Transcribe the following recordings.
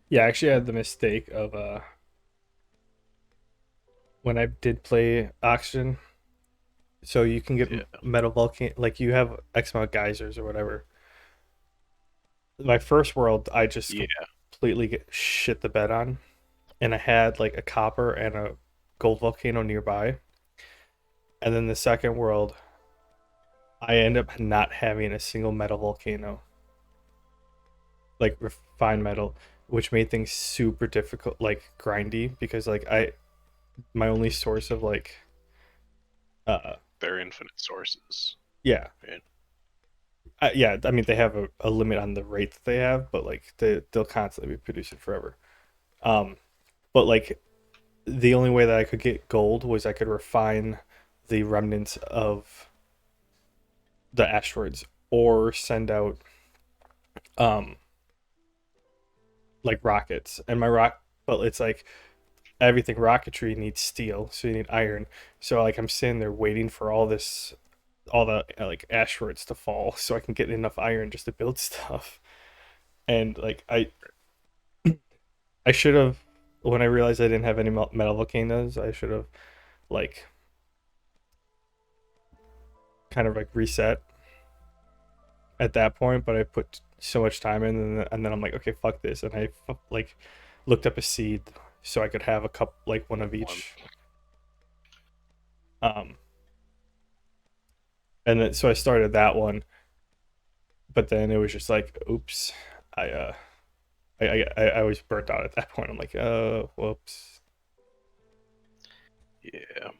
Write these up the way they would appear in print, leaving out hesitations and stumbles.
Yeah, I actually had the mistake of when I did play Oxygen, so you can get Yeah. metal volcano, like you have X amount of geysers or whatever. My first world, I just Yeah. completely get shit the bed on, and I had like a copper and a gold volcano nearby. And then the second world, I end up not having a single metal volcano, like refined metal, which made things super difficult, like grindy, because like my only source of like uh They're infinite sources. yeah. Right? Yeah, I mean they have a limit on the rate that they have, but like they'll constantly be producing forever. Um, but like the only way that I could get gold was I could refine the remnants of the asteroids or send out um like rockets. And my rock, but it's like everything rocketry needs steel, so you need iron. So like I'm sitting there waiting for all the like asteroids to fall so I can get enough iron just to build stuff. And like I should have, when I realized I didn't have any metal volcanoes, I should have like kind of like reset at that point. But I put so much time in, and then I'm like, okay, fuck this, and I like looked up a seed so I could have a cup like one of One. each. Um, and then so I started that one, but then it was just like, oops, I I was burnt out at that point. I'm like, whoops. Yeah.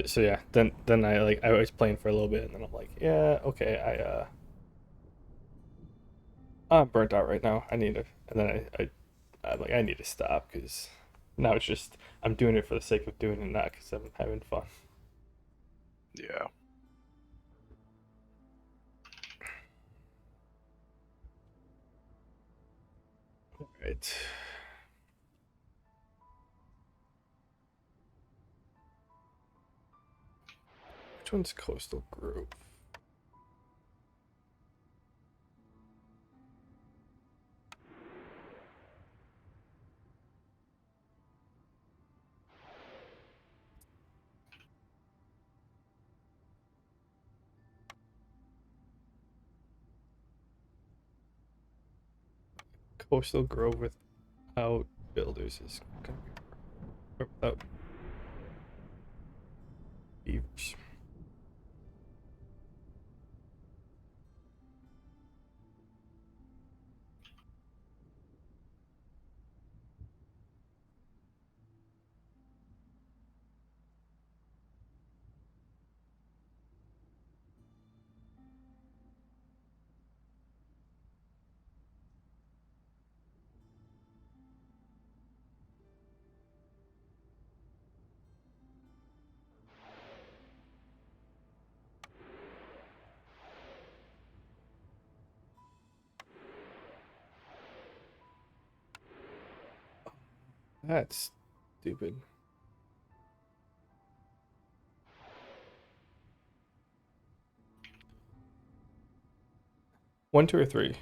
So yeah, then I was playing for a little bit, and then I'm like, yeah, okay, I'm burnt out right now. I need to, and then I'm like, I need to stop because now it's just I'm doing it for the sake of doing it, not because I'm having fun. Yeah. Right. Which one's Coastal Grove? Coastal Grove without builders is gonna be or without beavers. That's stupid. 1, 2, or 3.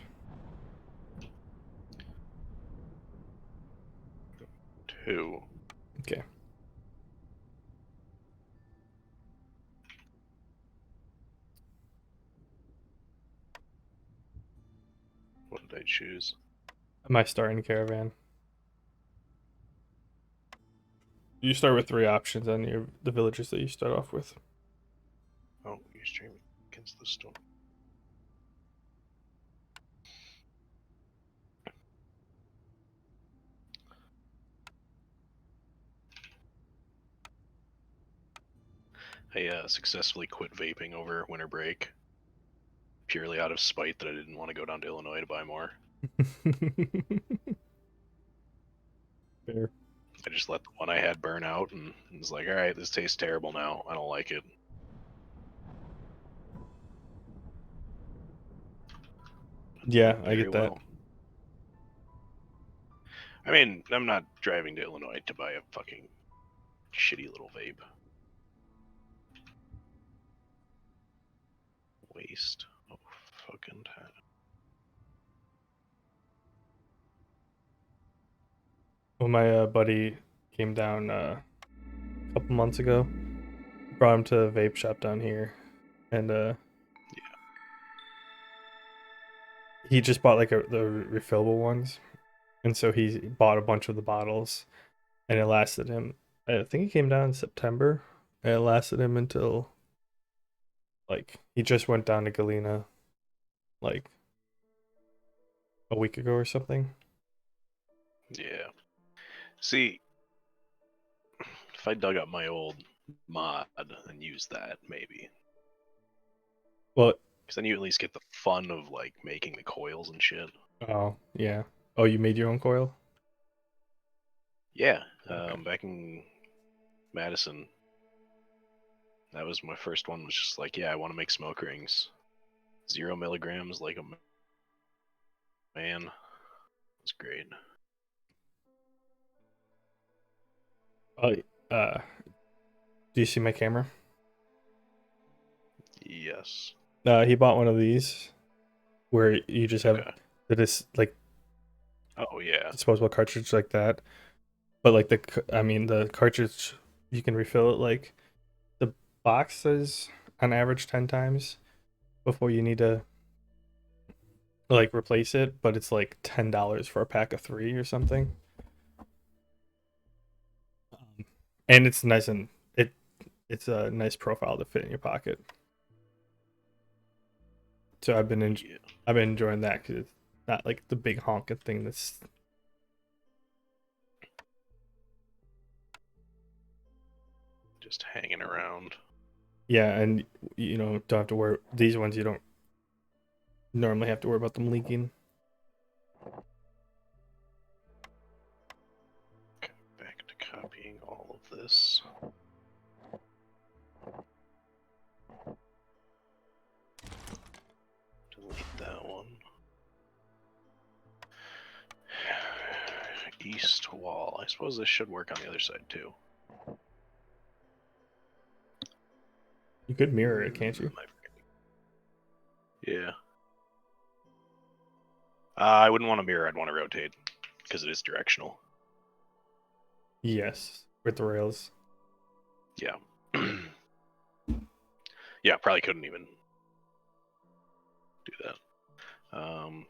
2. Okay. What did I choose? Am I starting caravan? You start with 3 options on the villages that you start off with. Oh, you're streaming against the storm. I successfully quit vaping over winter break, purely out of spite that I didn't want to go down to Illinois to buy more. Fair. I just let the one I had burn out and was like, all right, this tastes terrible now. I don't like it. Yeah, I Very get that. well. I mean, I'm not driving to Illinois to buy a fucking shitty little vape. Waste of fucking time. When my buddy came down a couple months ago, brought him to a vape shop down here, and he just bought like the refillable ones, and so he bought a bunch of the bottles, and it lasted him. I think he came down in September, and it lasted him until like he just went down to Galena like a week ago or something. Yeah. See, if I dug up my old mod and used that, maybe. Well, Because then you at least get the fun of like making the coils and shit. oh yeah. Oh, you made your own coil? Yeah, Okay. back in Madison, that was my first one. Was just like, yeah, I want to make smoke rings. 0 milligrams, like a man. It's great. Oh, uh, do you see my camera? Yes. He bought one of these where you just have Okay. this like Oh yeah. disposable cartridge like that, but like I mean the cartridge you can refill it like the box says on average 10 times before you need to like replace it, but it's like $10 for a pack of 3 or something. And it's nice and it's a nice profile to fit in your pocket. So Yeah. I've been enjoying that because it's not like the big honking thing that's Just hanging around. yeah, and you know don't have to worry these ones you don't normally have to worry about them leaking. Okay, back to copying all of this. Delete that one. East wall. I suppose this should work on the other side too. You could mirror it, can't you? Yeah. I wouldn't want a mirror. I'd want to rotate because it is directional. Yes, with the rails. Yeah. Yeah, probably couldn't even do that. Damn,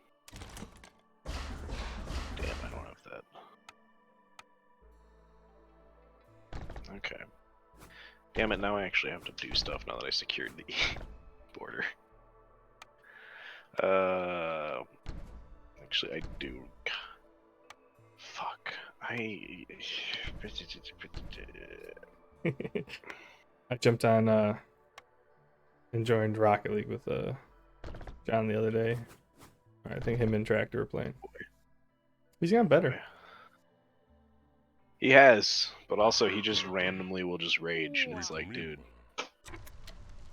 I don't have that. Okay. Damn it, now I actually have to do stuff now that I secured the border. Actually, I do. Fuck. I I jumped on and joined Rocket League with John the other day. I think him and Tractor were playing. He's gotten boy. better. He has, but also he just randomly will just rage, and it's like, dude, I'm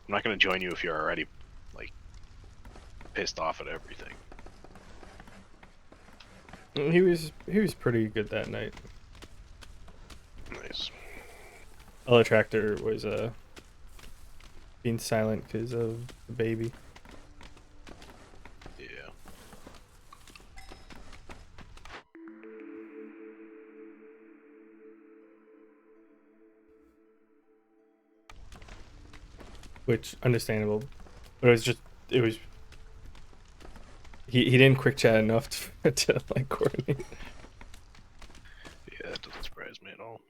not gonna join you if you're already like pissed off at everything. He was pretty good that night. Nice. Other Tractor was being silent because of the baby. Yeah. Which understandable, but it was he didn't quick chat enough to like coordinate. Yeah, that doesn't surprise me at all.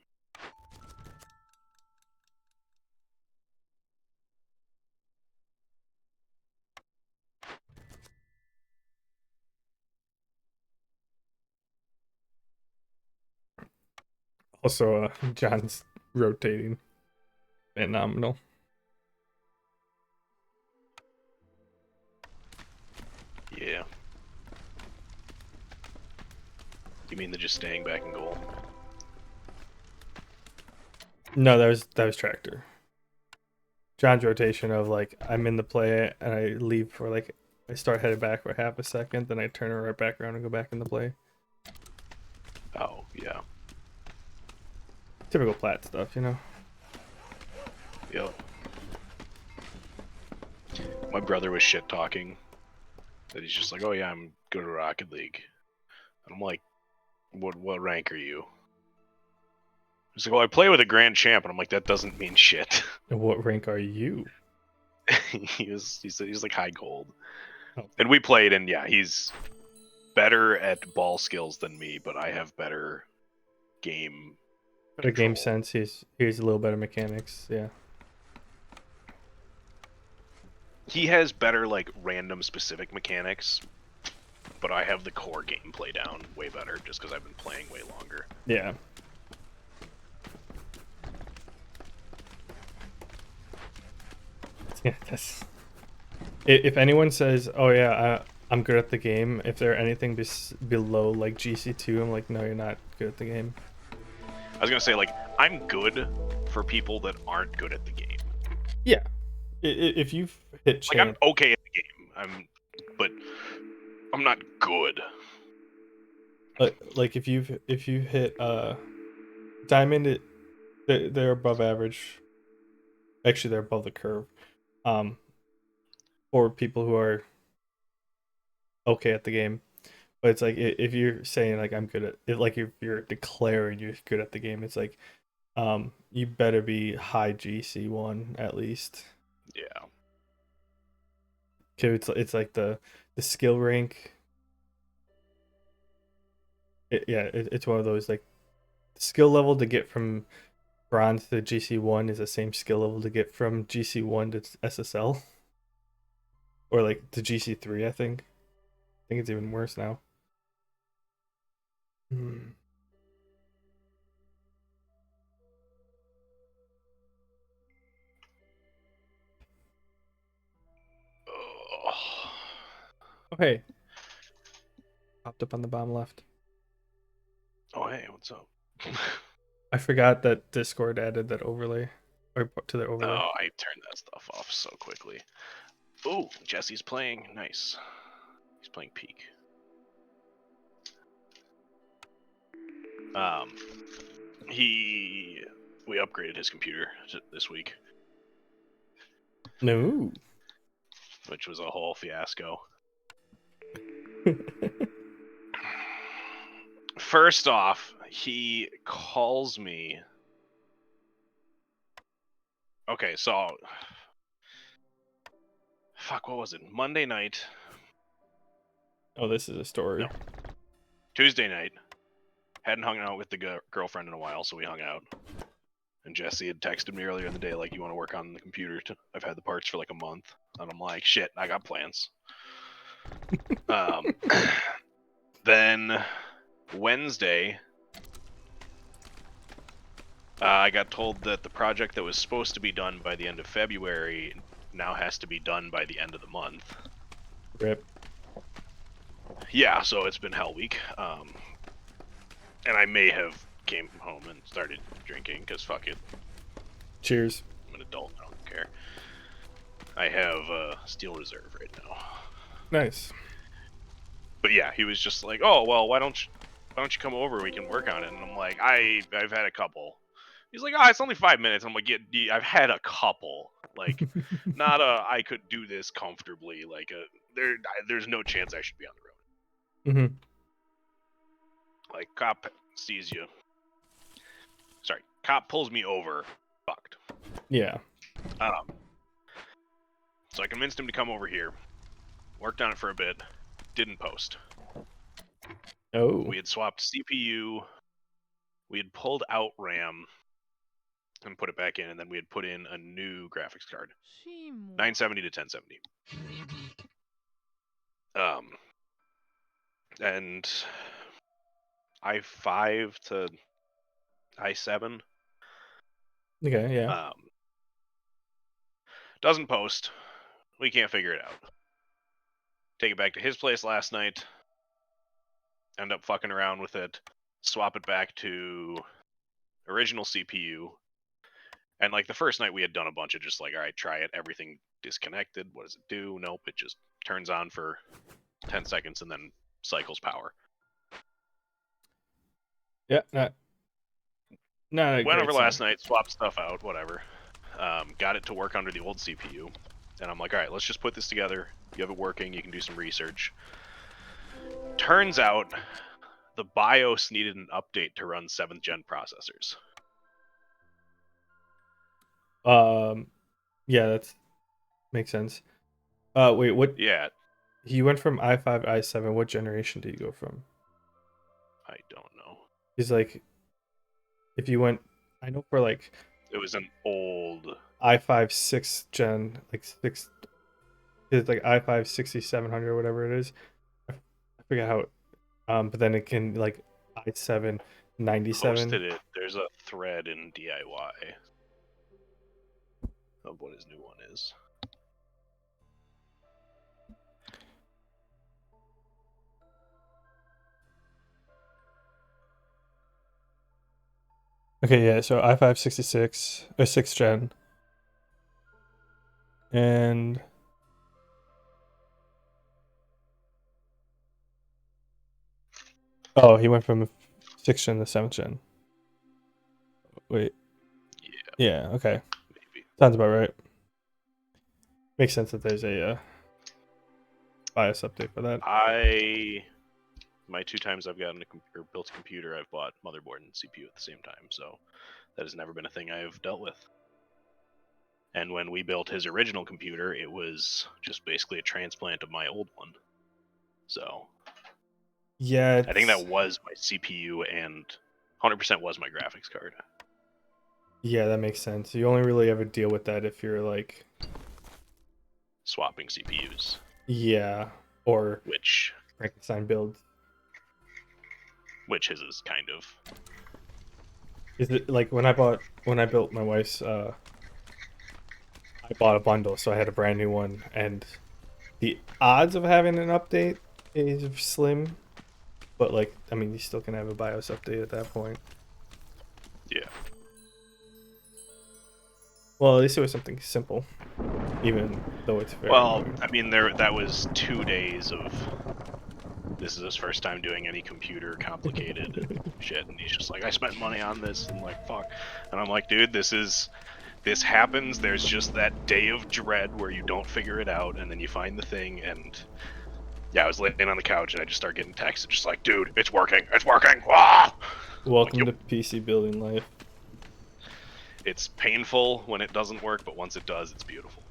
Also, John's rotating phenomenal. Yeah. You mean the just staying back in goal? No, that was tractor. John's rotation of like I'm in the play and I leave for like I start headed back for half a second, then I turn right back around and go back in the play. Oh, yeah. Typical plat stuff, you know. Yep. My brother was shit talking that he's just like, oh yeah, I'm good at Rocket League. And I'm like, what rank are you? He's like, well, I play with a grand champ, and I'm like, that doesn't mean shit. And what rank are you? He's like high gold, Oh, and we played, and yeah, he's better at ball skills than me, but I have better game better game control. sense. He's a little better mechanics. Yeah. He has better like random specific mechanics, but I have the core gameplay down way better just because I've been playing way longer. Yeah. Yeah. That's if anyone says, "Oh yeah, I'm good at the game," if they're anything below like GC2, I'm like, "No, you're not good at the game." I was gonna say like I'm good for people that aren't good at the game. Yeah. If you've hit Like I'm champ, okay at the game. But I'm not good. like if you hit diamond, they're above average. Actually, they're above the curve. Um, for people who are okay at the game. But it's like if you're saying like I'm good at it, like if you're declaring you're good at the game, it's like you better be high GC1 at least. Yeah. Cause it's like the skill rank. It's one of those like the skill level to get from bronze to GC1 is the same skill level to get from GC1 to SSL or like to GC3. I think it's even worse now. Hmm. Ugh. Oh hey, popped up on the bottom left. Oh hey, what's up? I forgot that Discord added that overlay or to their overlay. Oh, I turned that stuff off so quickly. Oh, Jesse's playing. Nice. He's playing Peak. Um, we upgraded his computer this week, No. which was a whole fiasco. First off, he calls me. Okay, so fuck, what was it? Monday night? Oh, this is a story. No, Tuesday night. Hadn't hung out with the girlfriend in a while, so we hung out. And Jesse had texted me earlier in the day, like, you want to work on the computer? I've had the parts for like a month. And I'm like, shit, I got plans. Um, then Wednesday, I got told that the project that was supposed to be done by the end of February now has to be done by the end of the month. Rip. Yeah, so it's been hell week. And I may have came home and started drinking because fuck it, Cheers. I'm an adult. I don't care. I have Steel Reserve right now. Nice. But yeah, he was just like, "Oh well, why don't you come over? We can work on it." And I'm like, I've had a couple. He's like, "Oh, it's only 5 minutes." I'm like, "Yeah, I've had a couple. Like, not a I could do this comfortably. Like, there's no chance I should be on the road. Mm-hmm. Like, cop sees you. Sorry, cop pulls me over. Fucked. Yeah. Um, so I convinced him to come over here. Worked on it for a bit. Didn't post. Oh. We had swapped CPU. We had pulled out RAM and put it back in, and then we had put in a new graphics card, 970 to 1070. And i5 to i7. Okay. Yeah. Doesn't post. We can't figure it out. Take it back to his place last night. end up fucking around with it, swap it back to original CPU. And like the first night we had done a bunch of just like, all right, try it, everything disconnected. What does it do? Nope, it just turns on for 10 seconds and then cycles power. Yeah, not a Went great over sign. last night, swapped stuff out, whatever. Got it to work under the old CPU. And I'm like, all right, let's just put this together. You have it working, you can do some research. Turns out the BIOS needed an update to run 7th gen processors. Yeah, that makes sense. Wait, what? Yeah, You went from i5 i7. What generation did you go from? I don't know. He's like, if you went, I know for like It was an old. i5 6th gen, like six, it's like i5 6700 or whatever it is. I forget how. But then it can like i7 97. Posted it. There's a thread in DIY of what his new one is. Okay, yeah. So i5 66 or 6th gen, and oh, he went from 6th gen to 7th gen. Wait, Yeah, yeah, okay, maybe. sounds about right. Makes sense that there's a BIOS update for that. My 2 times I've gotten or built a computer, I've bought motherboard and CPU at the same time, so that has never been a thing I've dealt with. And when we built his original computer, it was just basically a transplant of my old one. So Yeah, I think that was my CPU and 100% was my graphics card. yeah, that makes sense. You only really ever deal with that if you're like, Swapping CPUs, yeah, or which Frankenstein builds. his is kind of. Is it like when I built my wife's I bought a bundle, so I had a brand new one, and the odds of having an update is slim, but like I mean you still can have a BIOS update at that point. Yeah. Well, at least it was something simple, even though it's very Well, annoying. I mean, that was 2 days of. This is his first time doing any computer complicated shit, and he's just like, I spent money on this, and like, fuck. And I'm like, dude, this happens. There's just that day of dread where you don't figure it out, and then you find the thing, and yeah, I was laying on the couch, and I just start getting texts, just like, dude, it's working, it's working. Ah! I'm like, Welcome yep. to PC building life. It's painful when it doesn't work, but once it does, it's beautiful.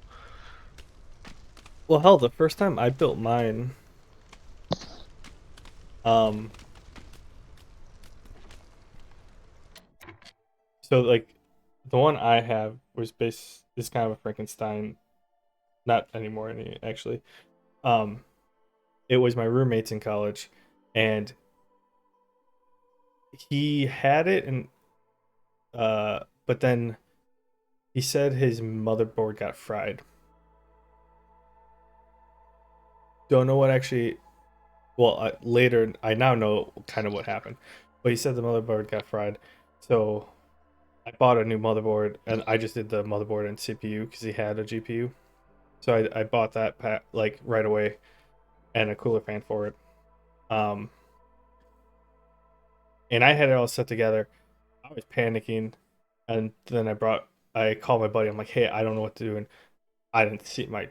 Well, hell, the first time I built mine, um, so like the one I have was based is kind of a Frankenstein, not anymore any actually. Um, it was my roommates in college, and he had it, and but then he said his motherboard got fried. Don't know what actually. Well, later I now know kind of what happened, but he said the motherboard got fried, so I bought a new motherboard, and I just did the motherboard and CPU because he had a GPU. So I bought that like right away, and a cooler fan for it. Um, and I had it all set together. I was panicking, and then I called my buddy. I'm like, hey, I don't know what to do, and I didn't see my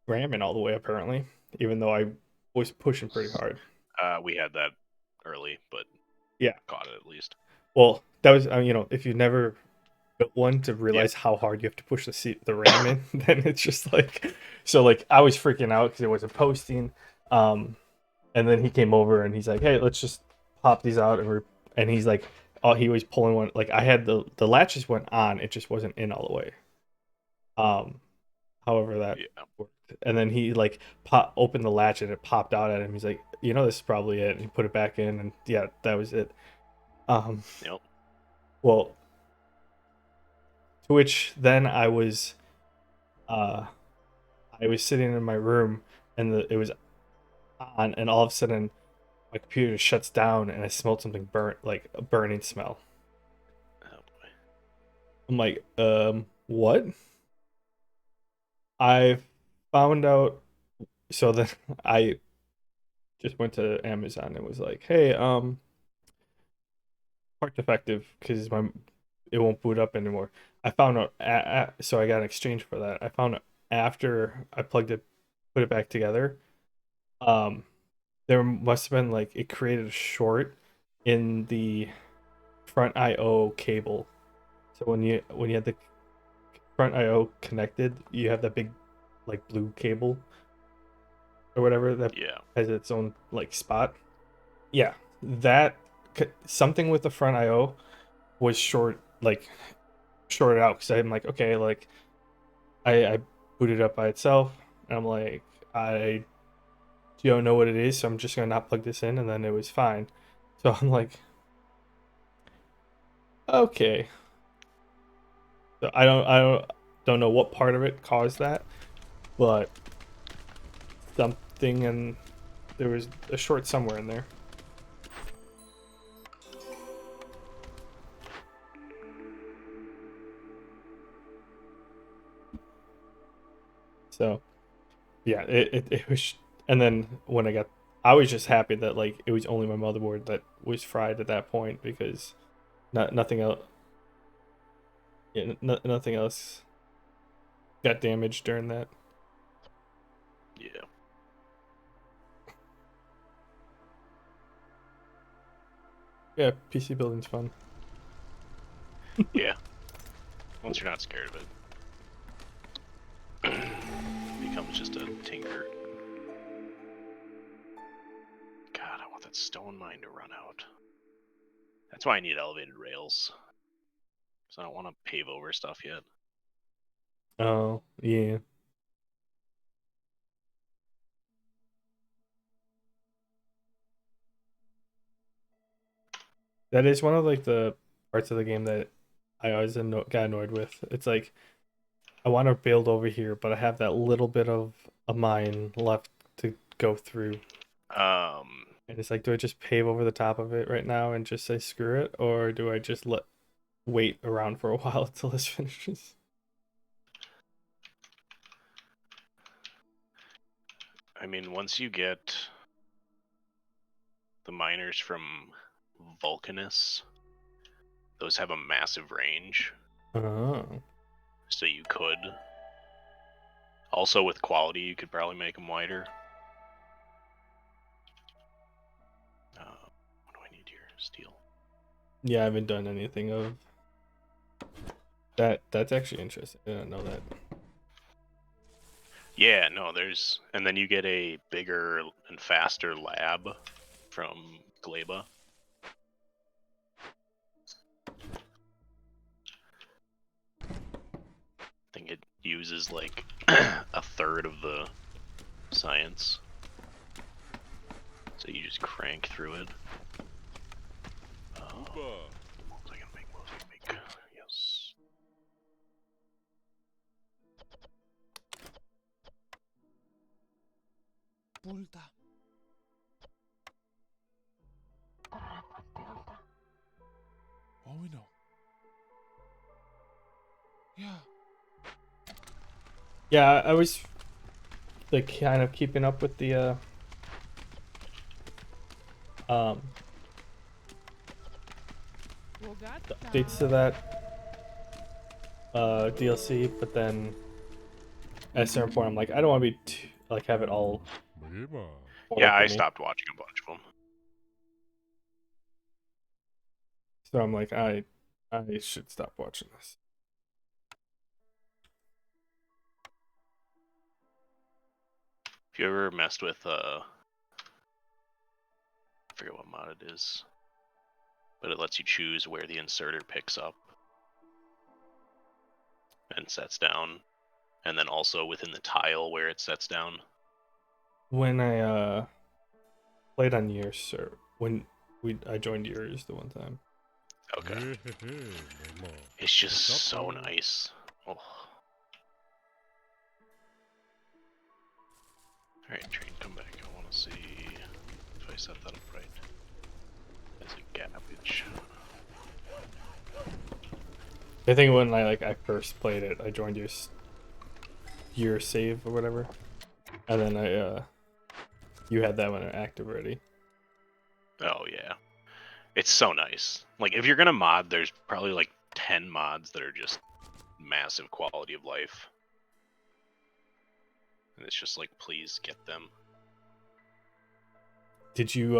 RAM in all the way apparently, even though I was pushing pretty hard. We had that early, but Yeah. caught it at least. Well, that was if you never built one to Yeah. realize how hard you have to push the RAM in, then it's just like so like I was freaking out because it wasn't posting. Um, and then he came over and he's like, "Hey, let's just pop these out," and he's like, "Oh, he was pulling one. Like I had the latches went on, it just wasn't in all the way." Um, however that Yeah. worked, and then he like opened the latch and it popped out at him. He's like, "This is probably it." And he put it back in, and yeah, that was it. Um, Yep. well, to which then uh I was sitting in my room, and it was on, and all of a sudden my computer shuts down and I smelled something burnt, like a burning smell. Oh boy. I'm like, what? I found out. So then I just went to Amazon and was like, hey, part defective because my it won't boot up anymore. I found out, so I got an exchange for that. I found out after I plugged it, put it back together. Um, there must have been like it created a short in the front I/O cable. So when you have the front I/O connected, you have that big like blue cable or whatever that Yeah. has its own like spot. Yeah, that something with the front I/O was shorted out because I'm like, okay, like I booted up by itself, and I'm like, I don't know what it is, so I'm just gonna not plug this in, and then it was fine. So I'm like, okay. So I don't know what part of it caused that, but something, and there was a short somewhere in there. So yeah, it was, and then when I was just happy that like it was only my motherboard that was fried at that point because nothing else, yeah, nothing else got damaged during that. Yeah. Yeah, PC building's fun. Yeah. Once you're not scared of it, it becomes just a tinker. God, I want that stone mine to run out. That's why I need elevated rails. Because I don't want to pave over stuff yet. Oh yeah, that is one of like the parts of the game that I always got annoyed with. It's like I want to build over here, but I have that little bit of a mine left to go through. Um, And it's like, do I just pave over the top of it right now and just say screw it, or do I just wait around for a while until this finishes? I mean, once you get the miners from Vulcanus, those have a massive range. Oh, So you could. Also, with quality, you could probably make them wider. What do I need here? Steel. yeah, I haven't done anything of that. That's actually interesting. I didn't know that. Yeah, no, there's. And then you get a bigger and faster lab from Gleba. I think it uses like a third of the science. So you just crank through it. What was I gonna make? What was I gonna make? Yes. Pulta. Oh, we know. Yeah. Yeah, I was like kind of keeping up with the um the updates to that DLC, but then at a certain point, I'm like, I don't want to be like have it all Yeah, spoiled for I me. stopped watching a bunch of them. So I'm like, I should stop watching this. If you ever messed with I forget what mod it is, but it lets you choose where the inserter picks up and sets down, and then also within the tile where it sets down. When I played on yours, or when I joined yours the one time. Okay. It's just so nice. Oh. Alright, train, come back. I want to see if I I set that up right. As a garbage. I think when I first played it, I joined your save or whatever, and then you had that one active already. Oh yeah, it's so nice. Like if you're gonna mod, there's probably like 10 mods that are just massive quality of life, and it's just like, please get them. Did you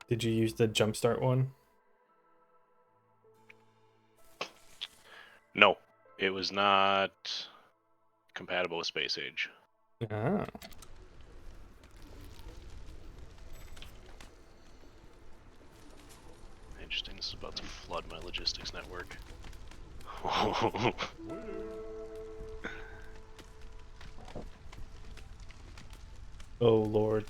use the jumpstart one? No, it was not compatible with Space Age. Ah. Interesting. This is about to flood my logistics network. Oh Lord.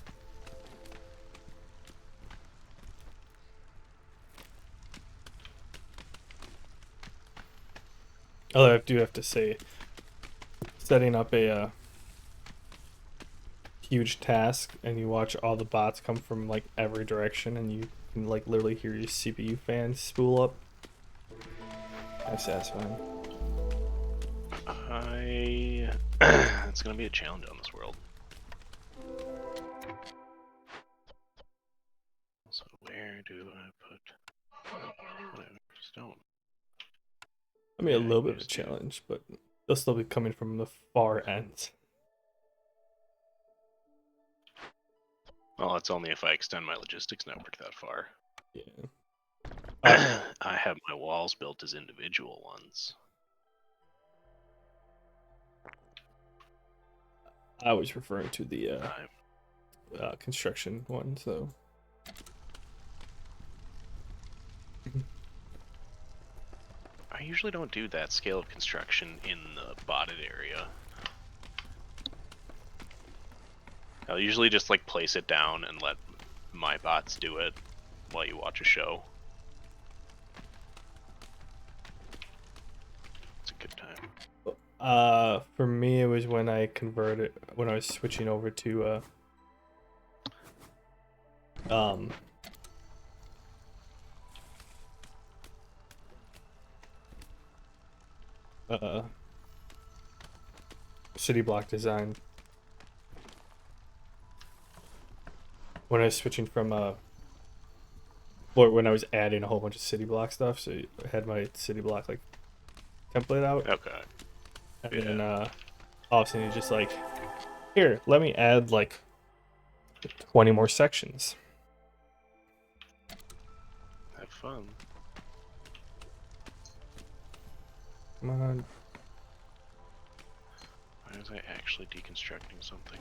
Although I do have to say, setting up a huge task and you watch all the bots come from like every direction and you can like literally hear your CPU fans spool up. That's satisfying. It's gonna be a challenge on this world. So where do I put stone? I mean, Yeah, a little you bit of a guys do. challenge, but they'll still be coming from the far ends. Well, that's only if I extend my logistics network that far. Yeah. I have my walls built as individual ones. I was referring to the I'm construction one, so. I usually don't do that scale of construction in the botted area. I'll usually just like place it down and let my bots do it while you watch a show. It's a good time. For me, it was when I was switching over to um uh city block design. When I was switching from or when I was adding a whole bunch of city block stuff, so I had my city block like template out, Okay. and Yeah. then all of a sudden you're just like, here, let me add like 20 more sections. Have fun. Come on. Why was I actually deconstructing something?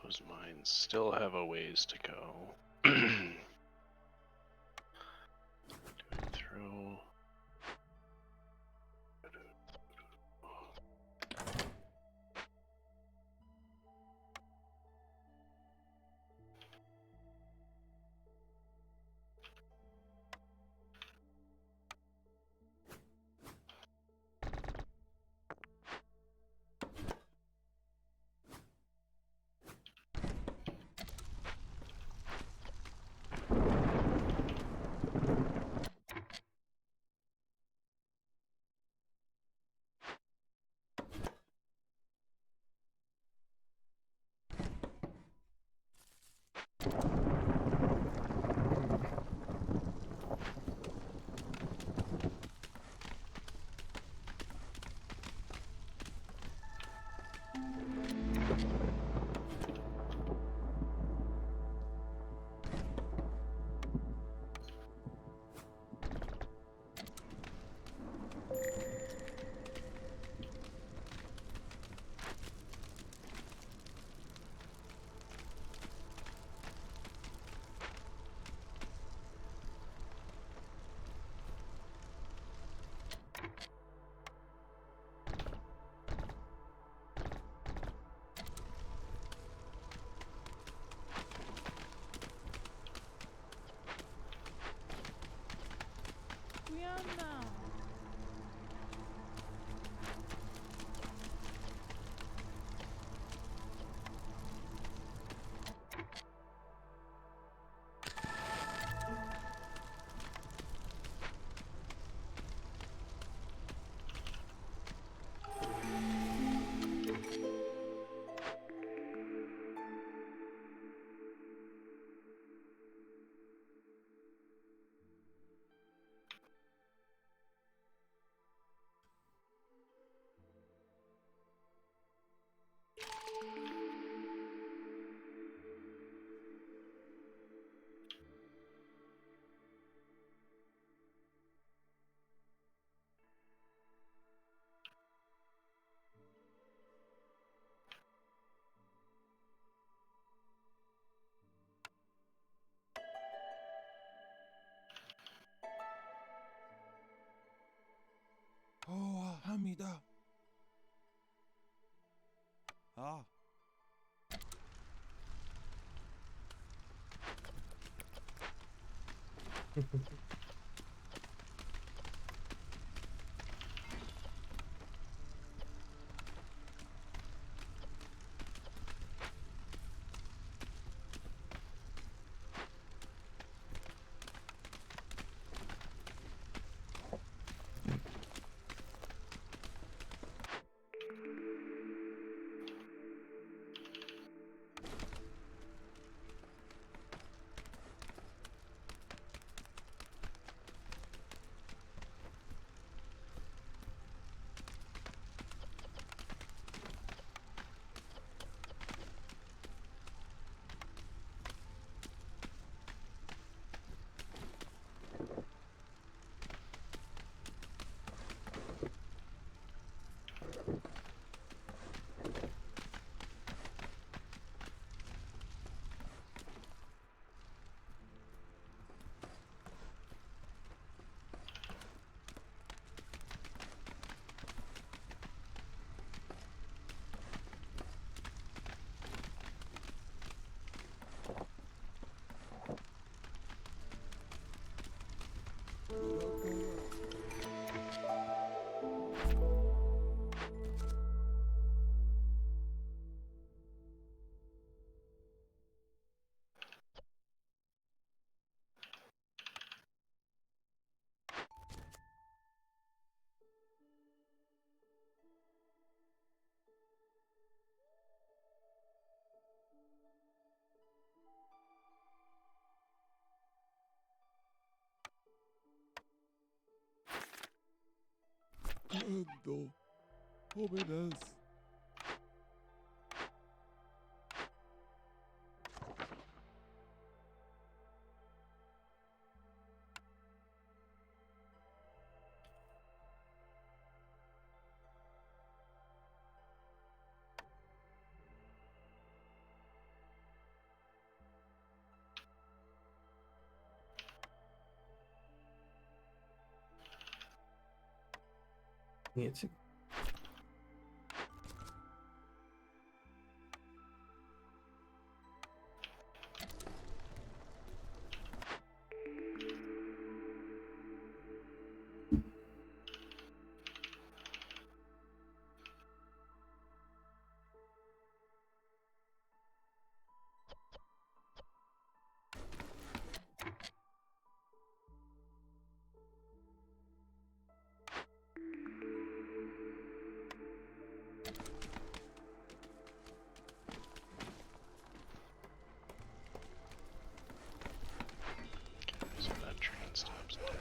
Those mines still have a ways to go. Throw. 아닙니다. 아, cuando jóvenes. It's So that train stops dead.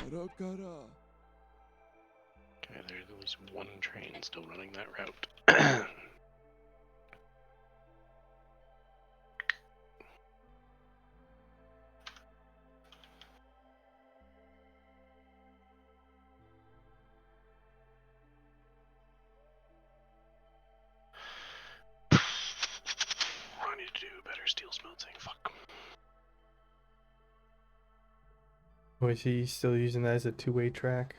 Cara, cara. Okay, there's at least one train still running that route. I need to do better steel smelting. Fuck. was he still using that as a two-way track?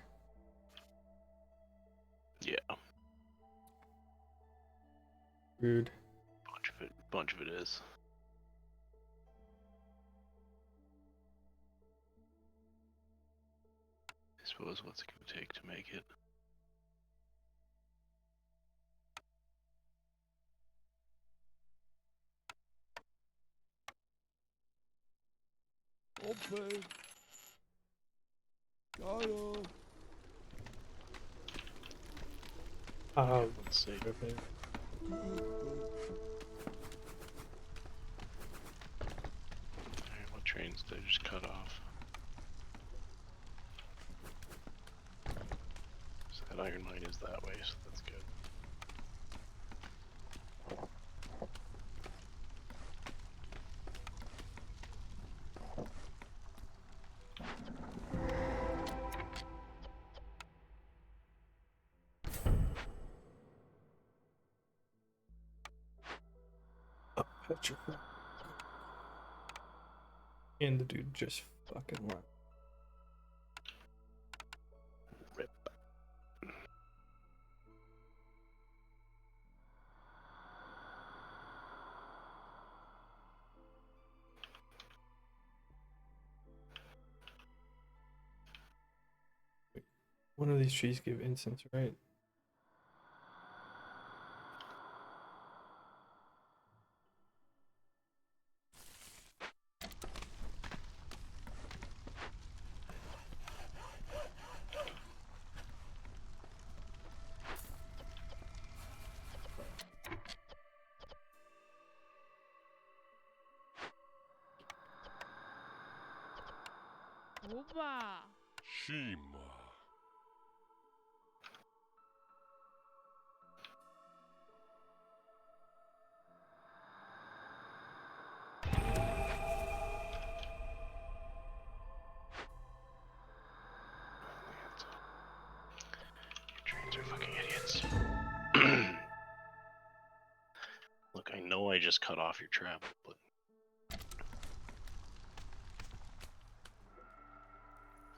Yeah, Rude. bunch of it is. I suppose what's it gonna take to make it? Open. Cara. Let's see. Okay. Alright, what trains did I just cut off? So that iron mine is that way, so that's good. Petrified. And the dude just fucking left. Rip. One of these trees give incense, right? Oba! Shima. Trains are fucking idiots. Look, I know I just cut off your trap, but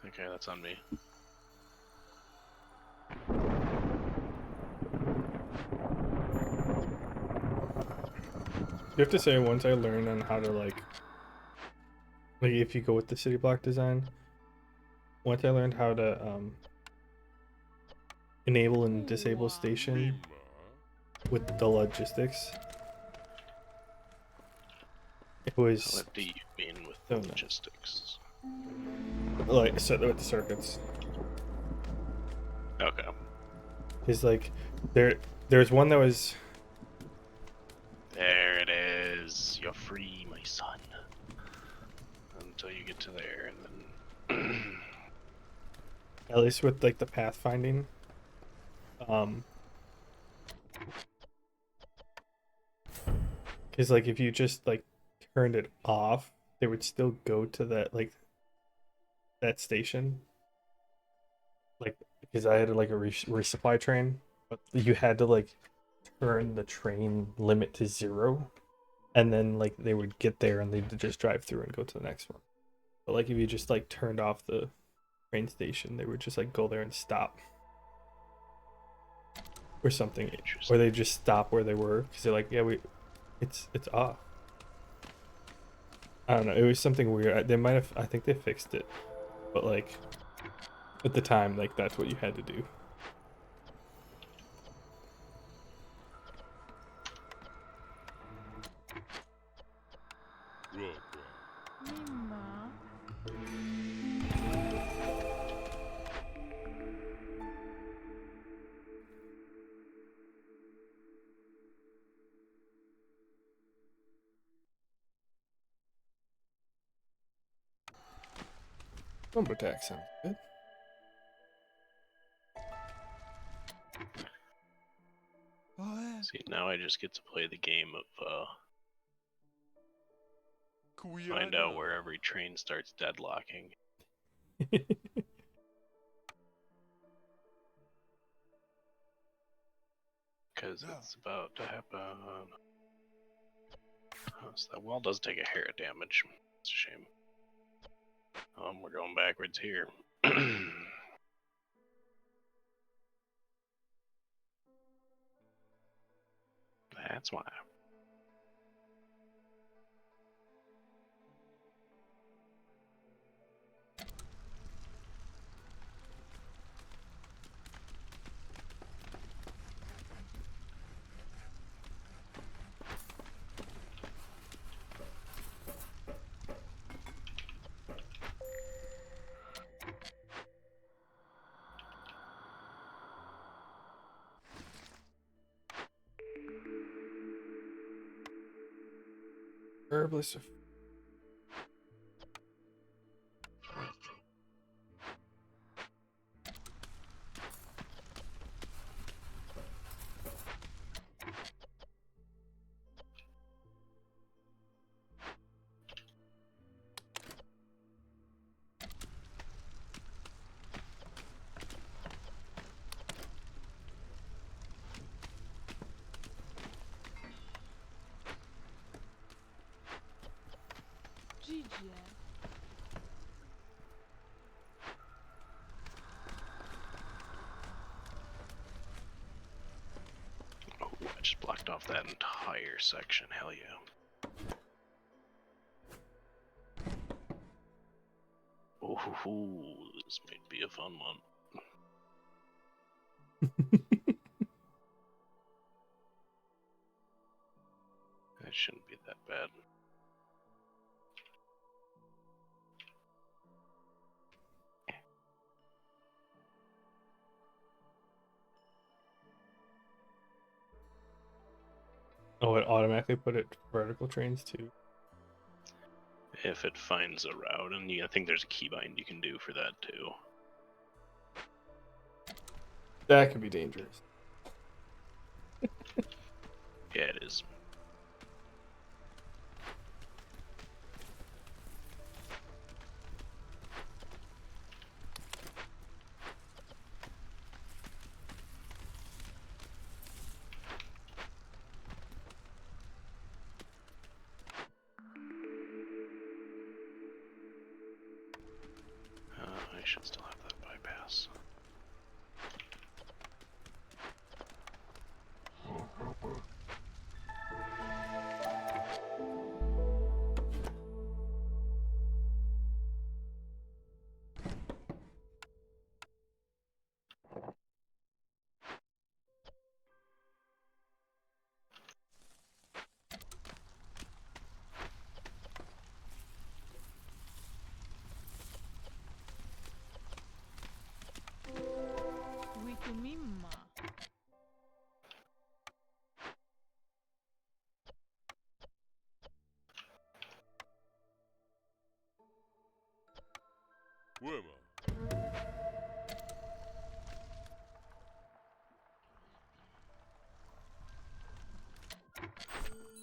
okay, that's on me. You have to say once I learned on how to like if you go with the city block design, once I learned how to enable and disable station with the logistics, it was What do you mean with so nice. logistics? Like so with the circuits. Okay. Is like there's one that was There it is. You're free, my son. Until you get to there, and then at least with like the pathfinding. Because like if you just like turned it off, they would still go to that station. Like because I had like a resupply train, but you had to like turn the train limit to 0, and then like they would get there and they'd just drive through and go to the next one. But like if you just like turned off the train station, they would just like go there and stop or something, or they just stop where they were because they're like, yeah, it's off. I don't know. It was something weird. They might have. I think they fixed it, but like at the time, like that's what you had to do. Mima. Bump attack sounds good. Oh, yeah. see, now I just get to play the game of find out where every train starts deadlocking. Because No. it's about to happen. Oh, so that wall does take a hair of damage. It's a shame. We're going backwards here. That's why. Herbalist. GG. Just blocked off that entire section. Hell yeah. Oh, this might be a fun one. That shouldn't be that bad. Oh, it automatically put it vertical trains too. If it finds a route, and I think there's a keybind you can do for that too. That could be dangerous. Yeah, it is. I should still have that bypass. Witumima. Wema.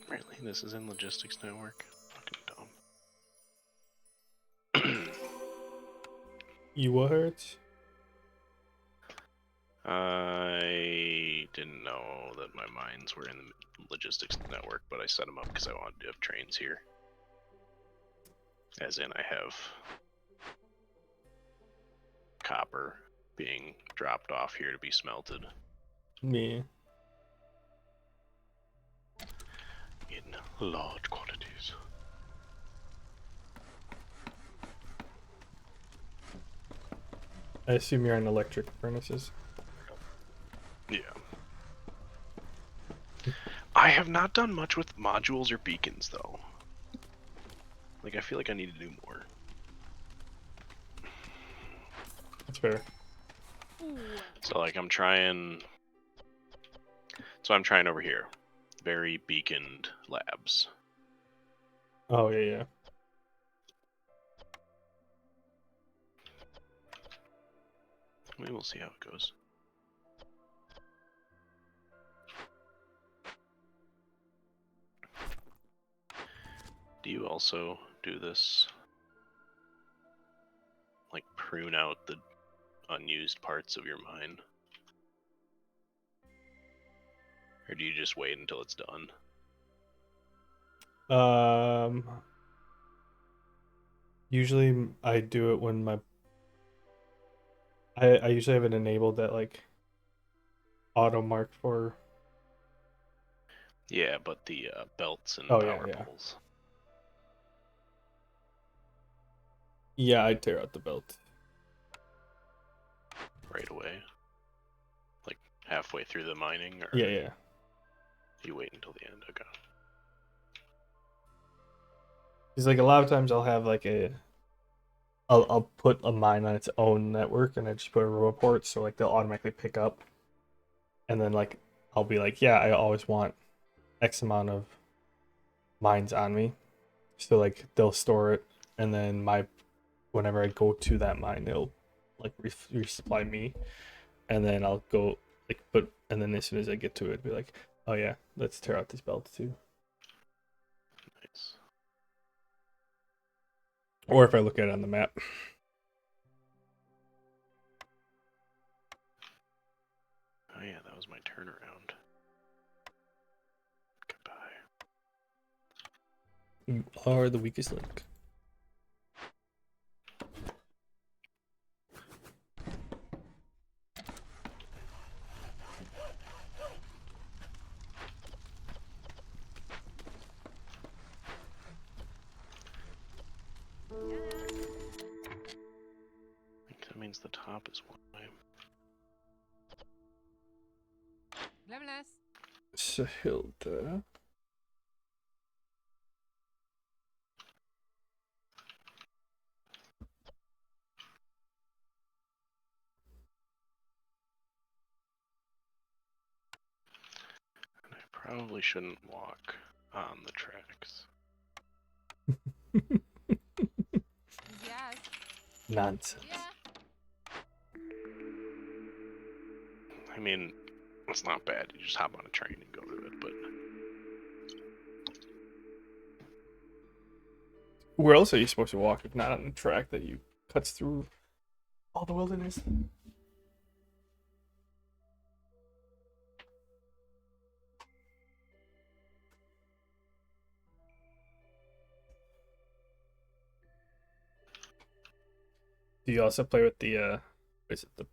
Really? This is in Logistics Network? Fucking dumb. You what? I didn't know that my mines were in the Logistics Network, but I set them up because I wanted to have trains here. As in, I have copper being dropped off here to be smelted Me. in large quantities. I assume you're on electric furnaces. Yeah. I have not done much with modules or beacons, though. Like, I feel like I need to do more. That's fair. Ooh. So, like, I'm trying... So I'm trying over here. Very beaconed labs. Oh yeah, yeah. We will see how it goes. Do you also do this? Like, prune out the unused parts of your mine? Or do you just wait until it's done? Usually I do it when I usually have it enabled that like auto mark for. Yeah, but the belts and Oh yeah, power yeah. poles. Yeah, I tear out the belt. Right away. Like, halfway through the mining, or Yeah, yeah. you wait until the end? Okay. Because like a lot of times I'll have like I'll put a mine on its own network and I just put a row port so like they'll automatically pick up, and then like I'll be like, yeah, I always want X amount of mines on me, so like they'll store it, and then whenever I go to that mine, they'll like resupply me, and then I'll go like and then as soon as I get to it, be like, oh yeah, let's tear out this belt too. Nice. Or if I look at it on the map. Oh yeah, that was my turnaround. Goodbye. You are the weakest link. finds the top is why. Lemlas. Sahilda. And I probably shouldn't walk on the tracks. Yes. Nonsense. Yeah. I mean, it's not bad. You just hop on a train and go to it, but Where else are you supposed to walk if not on the track that you cuts through all the wilderness? Do you also play with the is it the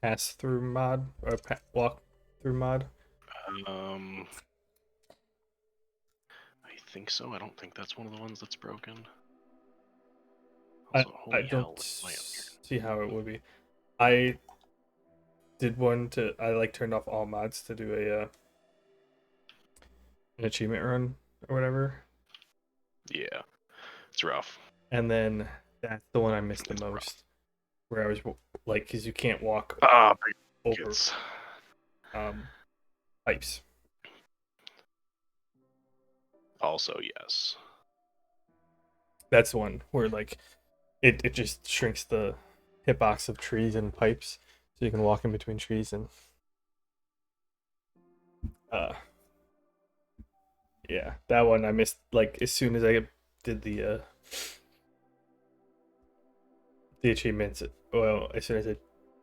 pass through mod or walk through mod? I think so. I don't think that's one of the ones that's broken. I Also, I holy don't hell, what's my up here? see how it would be. I did one to I like turned off all mods to do a an achievement run or whatever, Yeah, it's rough. and then that's the one I missed the It's rough. most, where I was like, because you can't walk Ah, over brickets. pipes. Also, yes. That's the one where like it just shrinks the hitbox of trees and pipes, so you can walk in between trees and uh yeah, that one I missed like as soon as I did the achievements. Well, as soon as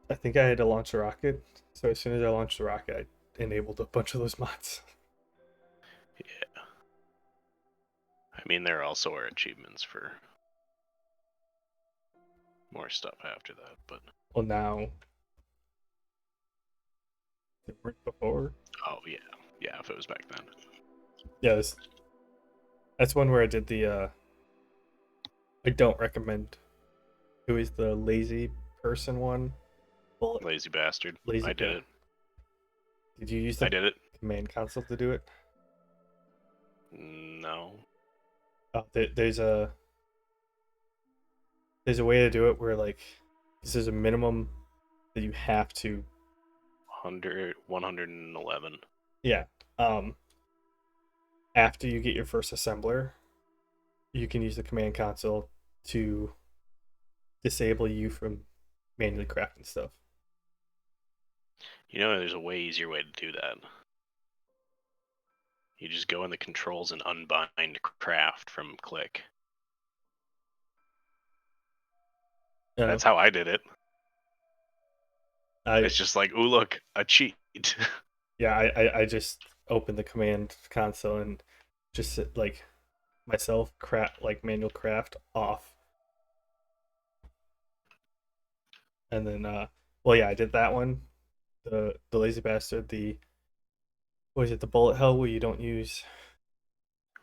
I think I had to launch a rocket, so as soon as I launched the rocket, I enabled a bunch of those mods. Yeah. I mean, there also are achievements for more stuff after that, but Well, now they weren't before. oh yeah, yeah. If it was back then, Yeah, that's one where I did the. I don't recommend. It was the lazy person one. Bullet lazy bastard. lazy. I did it. Did you use I the did it. command console to do it? No. Oh, there's a way to do it where like this is a minimum that you have to. 111. Yeah. Um. After you get your first assembler, you can use the command console to disable you from manually crafting stuff. You know, there's a way easier way to do that. You just go in the controls and unbind craft from click. That's how I did it. It's just like, ooh, look, a cheat. Yeah, I just opened the command console and just like myself craft like manual craft off, and then well yeah I did that one, the lazy bastard, the what is it, the bullet hell where you don't use,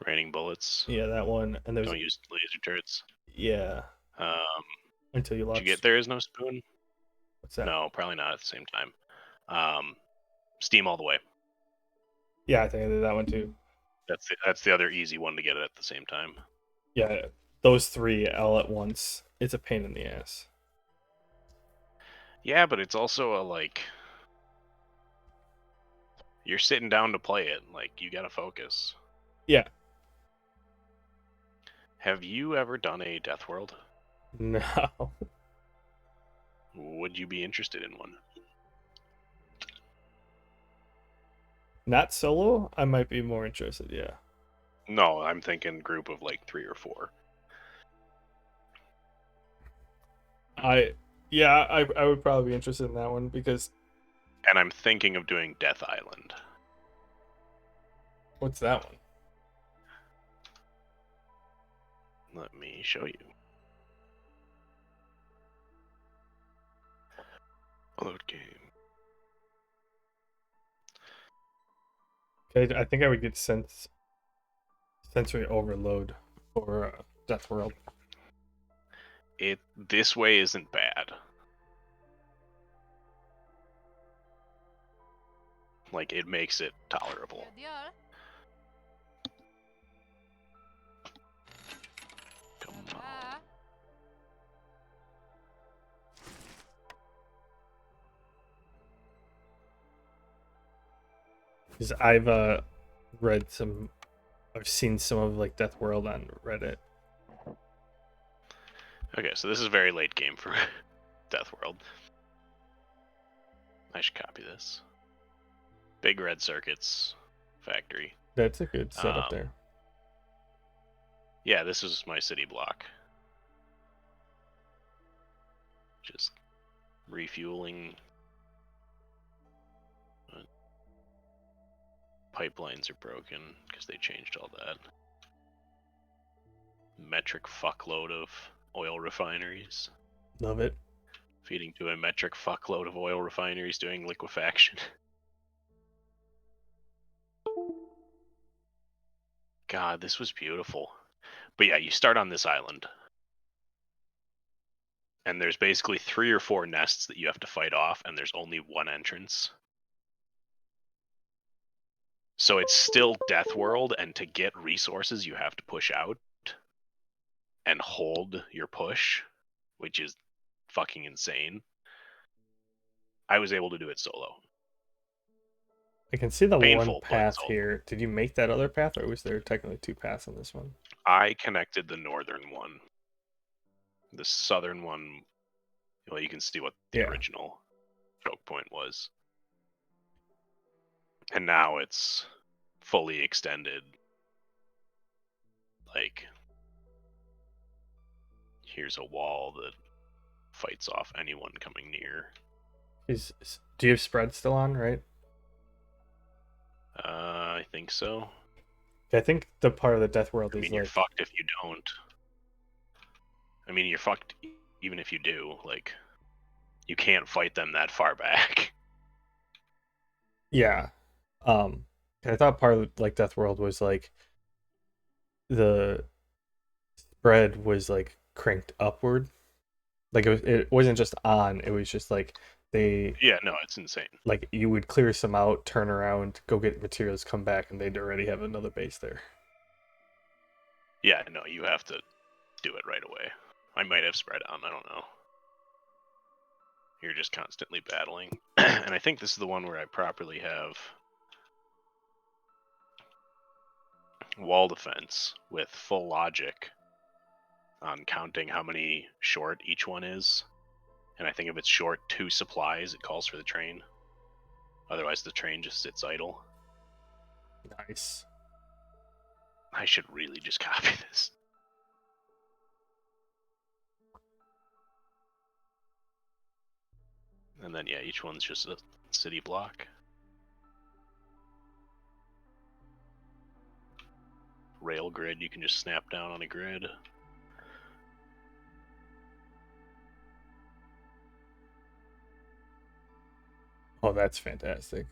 Raining bullets. yeah, that one, and there's Don't use laser turrets. yeah Um, until you did you launch. get There Is No Spoon? What's that? No, probably not at the same time. Steam all the way. Yeah, I think I did that one too. That's the other easy one to get at the same time. Yeah, those three all at once. It's a pain in the ass. Yeah, but it's also a like you're sitting down to play it. Like you gotta focus. Yeah. Have you ever done a Death World? No. Would you be interested in one? Not solo. I might be more interested. Yeah. No, I'm thinking group of like 3 or 4. I would probably be interested in that one because And I'm thinking of doing Death Island. what's that one? Let me show you. Load game. Okay, I think I would get sensory overload for Death World. This way isn't bad. Like, it makes it tolerable. Deal. Come on. Blah. Because I've read some, I've seen some of like Death World on Reddit. Okay, so this is very late game for Death World. I should copy this. Big red circuits factory. That's a good setup Um, there. Yeah, this is my city block. Just refueling. Pipelines are broken because they changed all that. Metric fuckload of oil refineries. Love it. Feeding to a metric fuckload of oil refineries doing liquefaction. God, this was beautiful. But yeah, you start on this island. And there's basically 3 or 4 nests that you have to fight off, and there's only one entrance. So it's still Death World, and to get resources, you have to push out and hold your push, which is fucking insane. I was able to do it solo. I can see the one Painful, but path solo. here. Did you make that other path, or was there technically 2 paths on this one? I connected the northern one. The southern one, well, you can see what the Yeah. original choke point was. And now it's fully extended. Like, here's a wall that fights off anyone coming near. Do you have spread still on, right? I think so. I think the part of the Death World I is mean, you're like, fucked if you don't. I mean, you're fucked even if you do. Like, you can't fight them that far back. yeah. I thought part of like Death World was like the spread was like cranked upward. Like it wasn't just on, it was just like they Yeah, no, it's insane. like you would clear some out, turn around, go get materials, come back, and they'd already have another base there. Yeah, no, you have to do it right away. I might have spread on, I don't know. You're just constantly battling. And I think this is the one where I properly have wall defense with full logic on counting how many short each one is. And I think if it's short 2 supplies, it calls for the train. Otherwise, the train just sits idle. Nice. I should really just copy this. And then, yeah, each one's just a city block. Rail grid, you can just snap down on a grid. Oh, that's fantastic.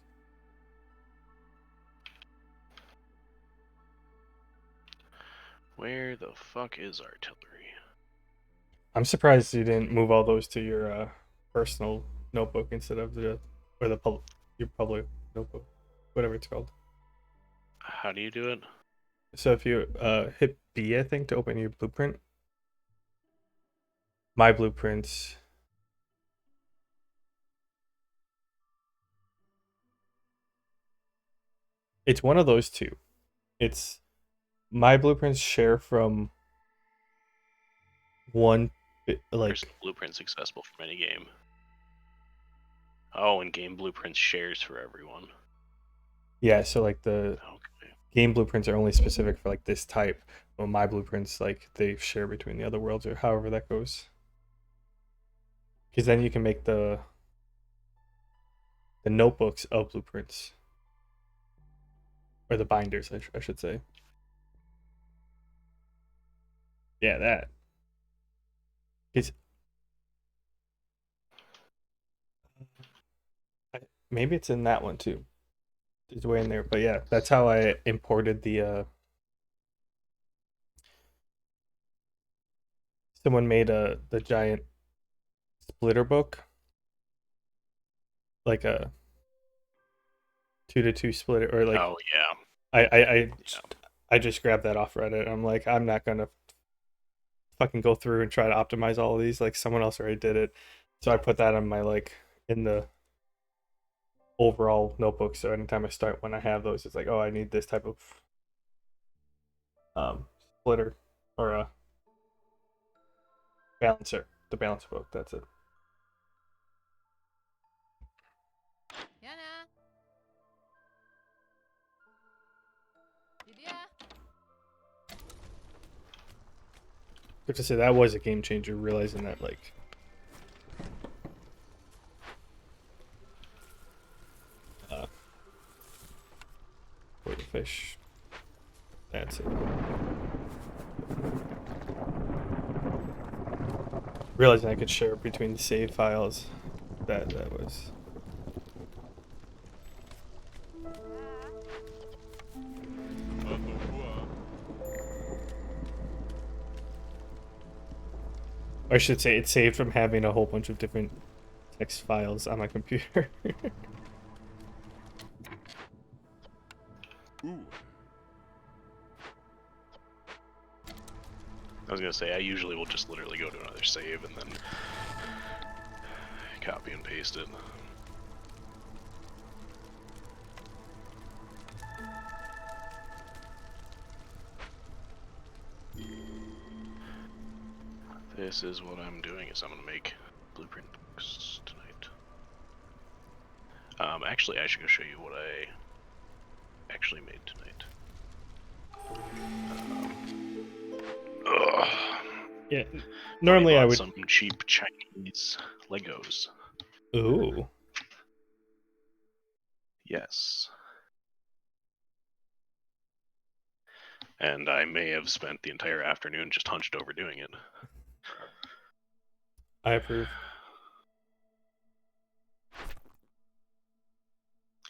Where the fuck is artillery? I'm surprised you didn't move all those to your personal notebook instead of your public notebook, whatever it's called. How do you do it? So if you hit B, I think, to open your blueprint. My blueprints. It's one of those two. It's my blueprints share from one like Personal blueprints accessible from any game. Oh, and game blueprints shares for everyone. yeah, so like the Okay. game blueprints are only specific for like this type, but my blueprints like they share between the other worlds or however that goes. Because then you can make the notebooks of blueprints or the binders, I should say. Yeah, that. It's maybe it's in that one too. It's way in there, but yeah, that's how I imported the. Someone made the giant splitter book, like a 2-to-2 split it, or like Oh yeah, I I I, yeah. I just grabbed that off Reddit. I'm like, I'm not gonna fucking go through and try to optimize all of these. Like someone else already did it, so I put that on my like in the overall notebook. So anytime I start when I have those, it's like, oh, I need this type of splitter or a balancer. The balancer book. That's it. Yana. Lydia. But to say that was a game changer, realizing that like for the fish. That's it. Realizing I could share between the save files. That was. I should say it's saved from having a whole bunch of different text files on my computer. Ooh. I was gonna say I usually will just literally go to another save and then copy and paste it. This is what I'm doing. Is I'm gonna make blueprint books tonight. Actually, I should go show you what I actually made tonight. Ugh. Yeah. Tony Normally I bought would. some cheap Chinese Legos. Ooh. Yes. And I may have spent the entire afternoon just hunched over doing it. I approve.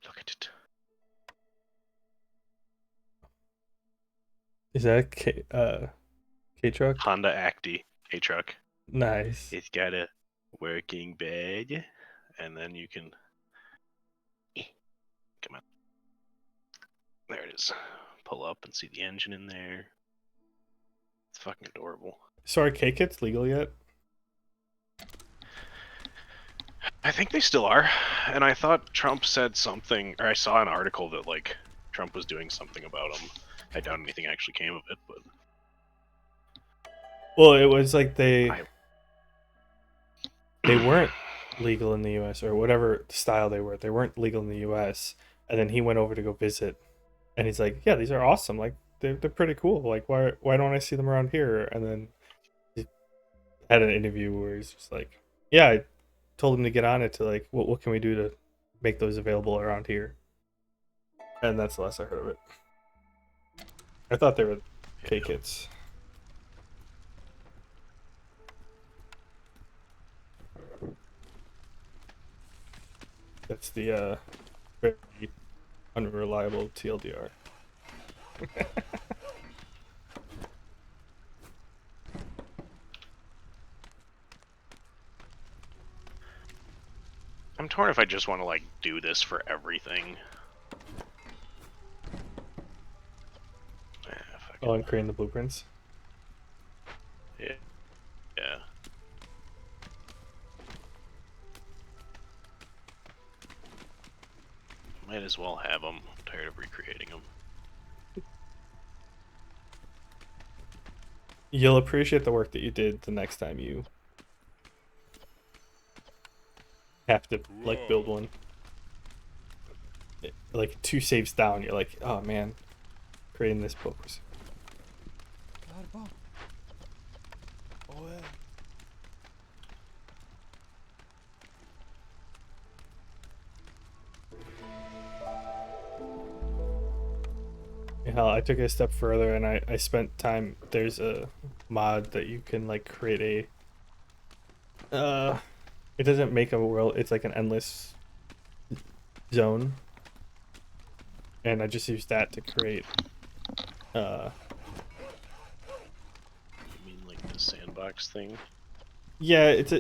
Look at it. Is that a K truck? Honda Acti K-Truck. Nice. It's got a working bed, and then you can... Come on. There it is. Pull up and see the engine in there. It's fucking adorable. So are K kits legal yet? I think they still are, and I thought Trump said something, or I saw an article that, like, Trump was doing something about them. I doubt anything actually came of it, but... Well, it was like they I- weren't legal in the U.S. or whatever style they were. They weren't legal in the U.S. And then he went over to go visit, and he's like, "Yeah, these are awesome. Like they're pretty cool. Like why don't I see them around here?" And then he had an interview where he's just like, "Yeah, I told him to get on it to like what can we do to make those available around here." And that's the last I heard of it. I thought they were K kits. That's the very unreliable TLDR. I'm torn if I just want to, like, do this for everything. Fuck Oh, it. and creating the blueprints. Yeah. Yeah. Might as well have them. I'm tired of recreating them. You'll appreciate the work that you did the next time you have to like build one. Like 2 saves down, you're like, oh man, creating this book was. Oh yeah. Hell, I took it a step further and I spent time. There's a mod that you can like create it doesn't make a world, it's like an endless zone. And I just used that to create You mean like the sandbox thing? yeah, it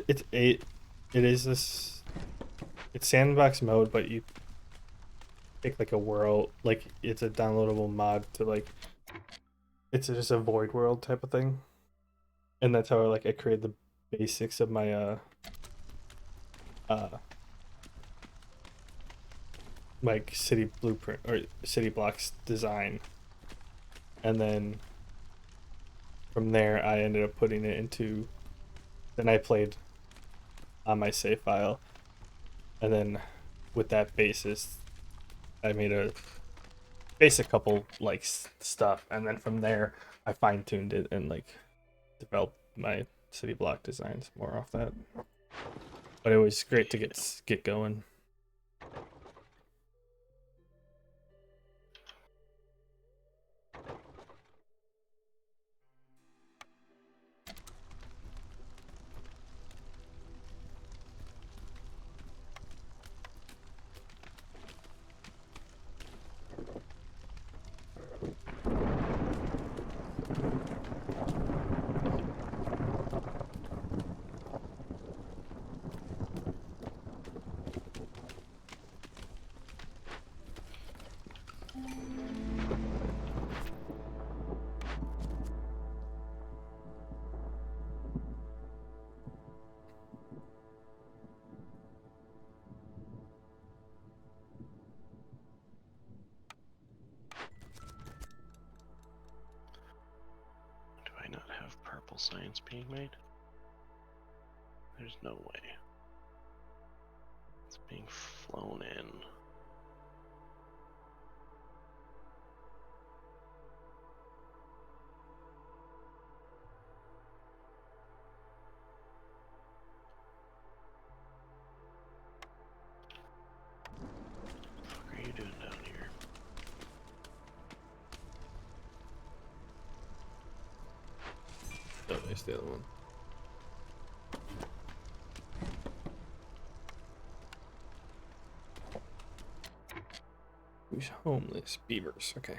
is this, it's sandbox mode, but you take like a world, like it's a downloadable mod to like it's just a void world type of thing, and that's how I created the basics of my uh like city blueprint or city blocks design, and then from there I ended up putting it into. Then I played on my save file, and then with that basis, I made a basic couple like stuff, and then from there I fine tuned it and like developed my city block designs more off that. But it was great to get going. Do I not have purple science being made? There's no way. It's being flown in. What are you doing down here? Oh, there's the other one. Who's homeless? Beavers. Okay.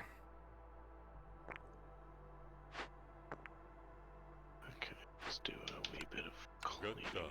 Okay, let's do a wee bit of Good cleaning job. up.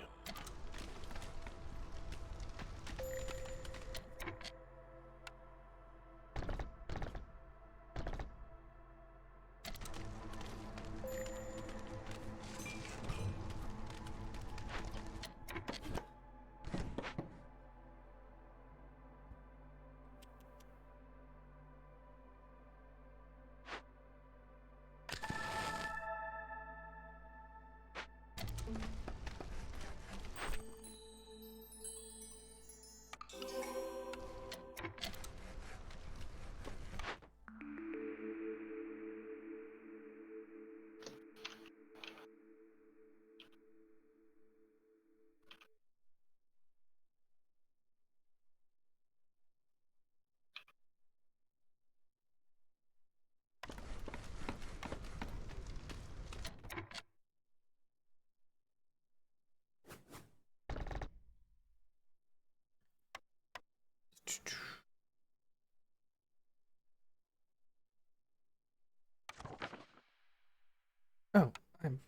Oh, I'm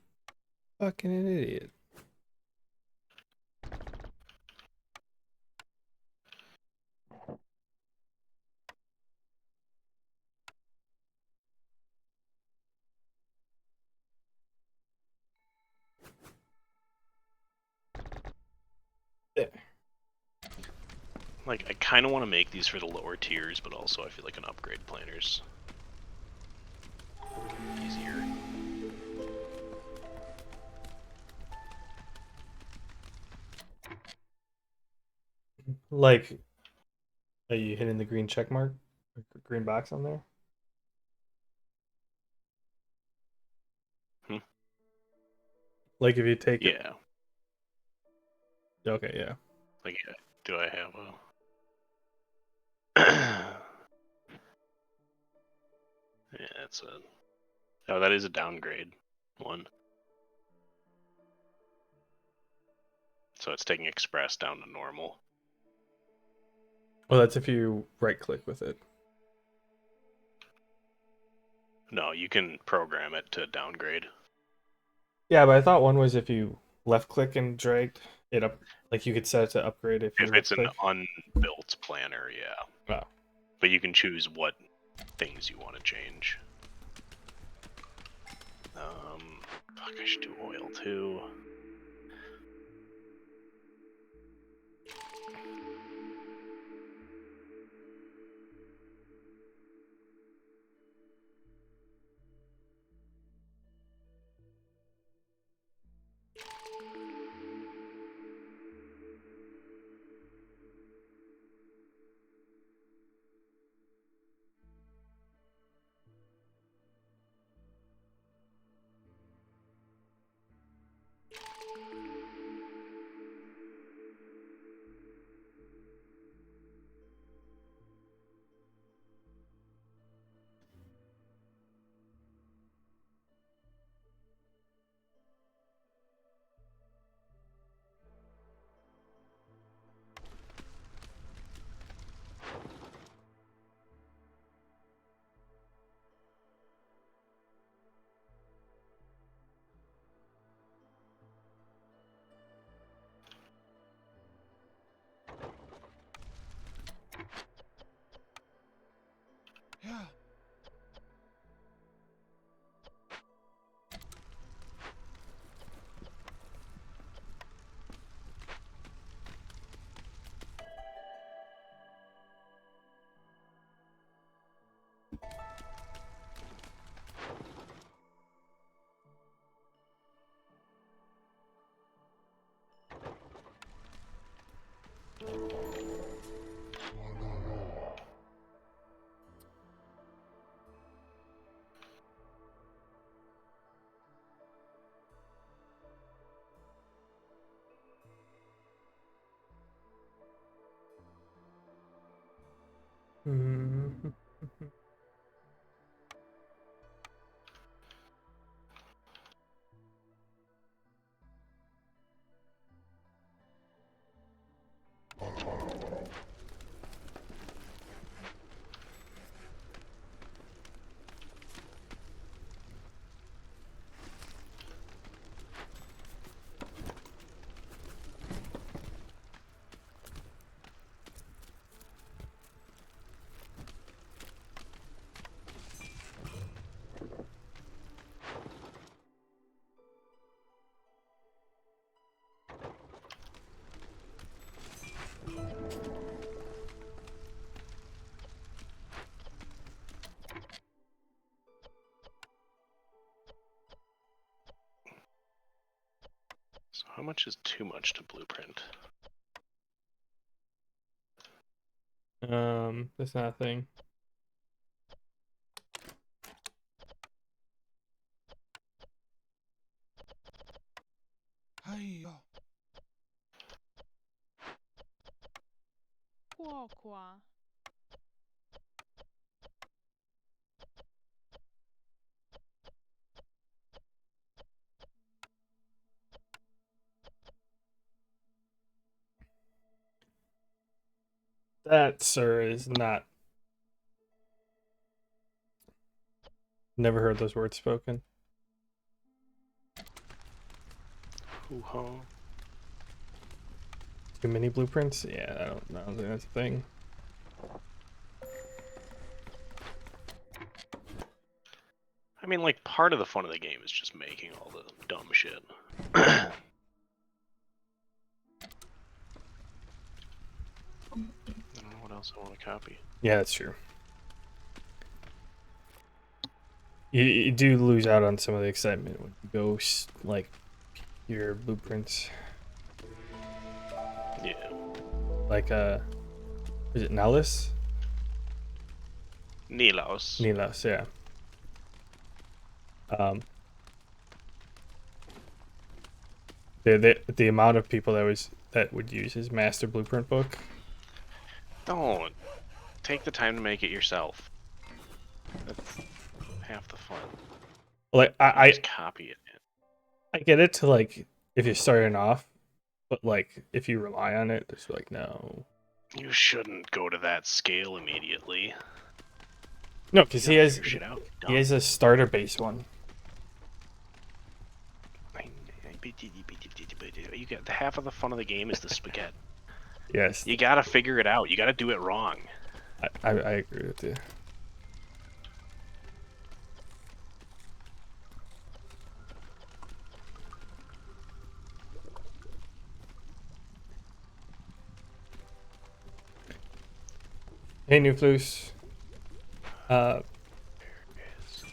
fucking an idiot. There. Like, I kind of want to make these for the lower tiers, but also I feel like an upgrade planner's easier. Like, are you hitting the green check mark? Or green box on there? Hmm? Like if you take it. Yeah. Okay, yeah. Like, do I have a... Yeah, it's a... Oh, that is a downgrade one. So it's taking Express down to normal. Well, that's if you right click with it. No, you can program it to downgrade. Yeah, but I thought one was if you left click and dragged it up, like you could set it to upgrade if you If left it's an click. unbuilt planner, yeah. Wow. But you can choose what things you want to change. Fuck, I should do oil too. Yeah. Mhm. So how much is too much to blueprint? That's not a thing. Hiya. Qua. That, sir, is not. Never heard those words spoken. Hoo-ha. Too many blueprints? Yeah, I don't think that's a thing. I mean, like, part of the fun of the game is just making all the dumb shit. I don't know what else I want to copy. Yeah, that's true. You do lose out on some of the excitement when you go like your blueprints. Yeah. Like is it Nellis? Nilaus. Nilas, yeah. The amount of people that would use his master blueprint book. Don't. Take the time to make it yourself. That's half the fun. Like You just copy it. I get it to like if you're starting off, but like if you rely on it, it's like no. You shouldn't go to that scale immediately. No, because You gotta figure shit out. he has a starter base one. You get half of the fun of the game is the spaghetti. Yes. You gotta figure it out. You gotta do it wrong. I agree with you. Hey, New Flus. Uh, Yes.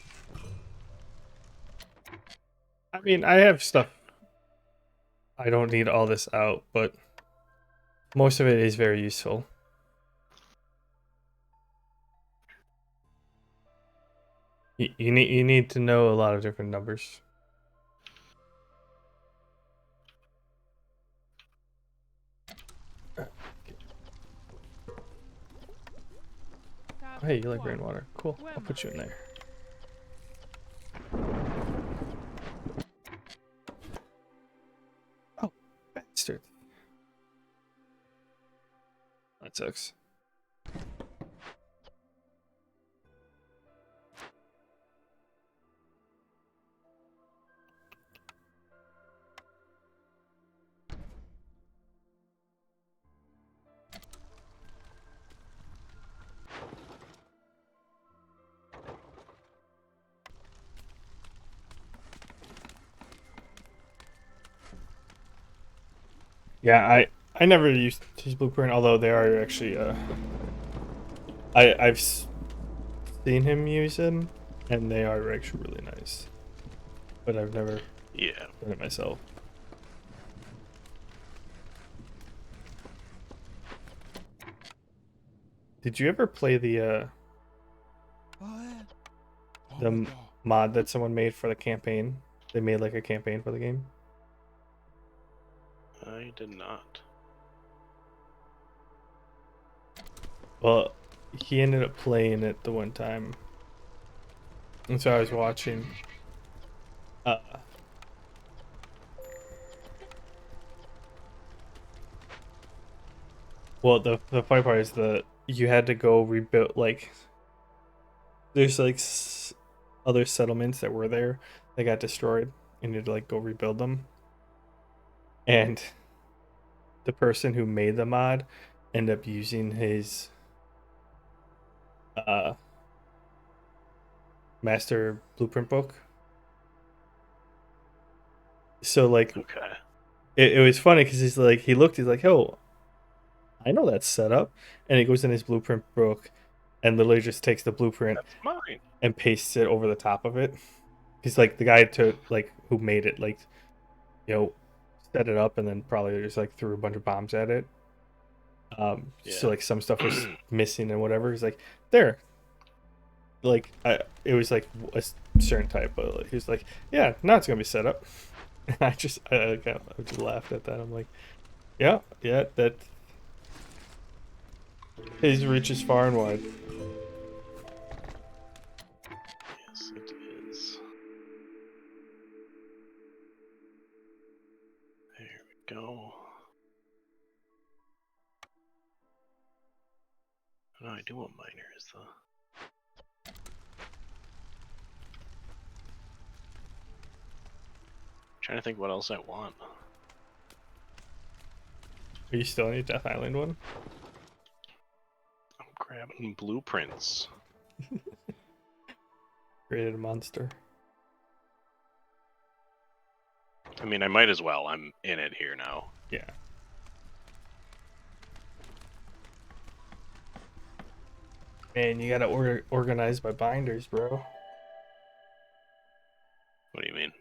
I mean, I have stuff. I don't need all this out, but most of it is very useful. You need to know a lot of different numbers. Oh, hey, you like rainwater? Cool. I'll put you in there. Oh, bastard. That sucks. Yeah, I never used his blueprint, although they are actually I've seen him use them, and they are actually really nice. But I've never Yeah. done it myself. Did you ever play Ouais. Oh, the my God. mod that someone made for the campaign? They made like a campaign for the game. I did not. Well, he ended up playing it the one time, and so I was watching. Uh, well, the funny part is that you had to go rebuild like there's like other settlements that were there that got destroyed, and you had to like go rebuild them. And the person who made the mod ended up using his uh master blueprint book. So like Okay. it was funny because he's like, oh, I know that setup, and he goes in his blueprint book and literally just takes the blueprint That's mine. and pastes it over the top of it. He's like the guy to like who made it, like, you know, set it up and then probably just like threw a bunch of bombs at it. So Yeah. like some stuff was missing and whatever. He's like, there, like it was like a certain type, but like, he was like, yeah, now it's gonna be set up. And I just laughed at that. I'm like, yeah, yeah, that his reach is far and wide. Yes, it is. There we go. No, I do want miners though. Trying to think what else I want. Are you still on your Death Island one? I'm grabbing blueprints. Created a monster. I mean, I might as well. I'm in it here now. Yeah. Man, you gotta organize by binders, bro. What do you mean?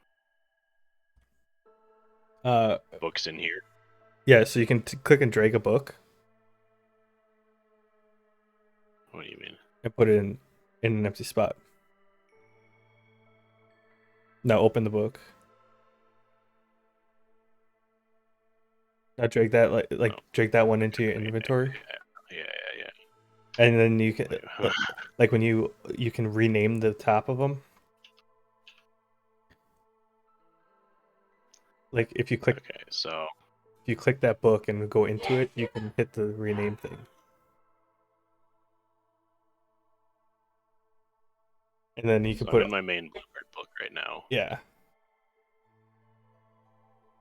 Uh, Books in here? yeah. So you can click and drag a book What do you mean? and put it in an empty spot. Now open the book. Now drag that Oh, drag that one into your yeah, inventory, yeah. and then you can Wait, like when you can rename the top of them. Like okay, so if you click that book and go into it, you can hit the rename thing, and then you can I'm put in my main blueprint book right now. yeah,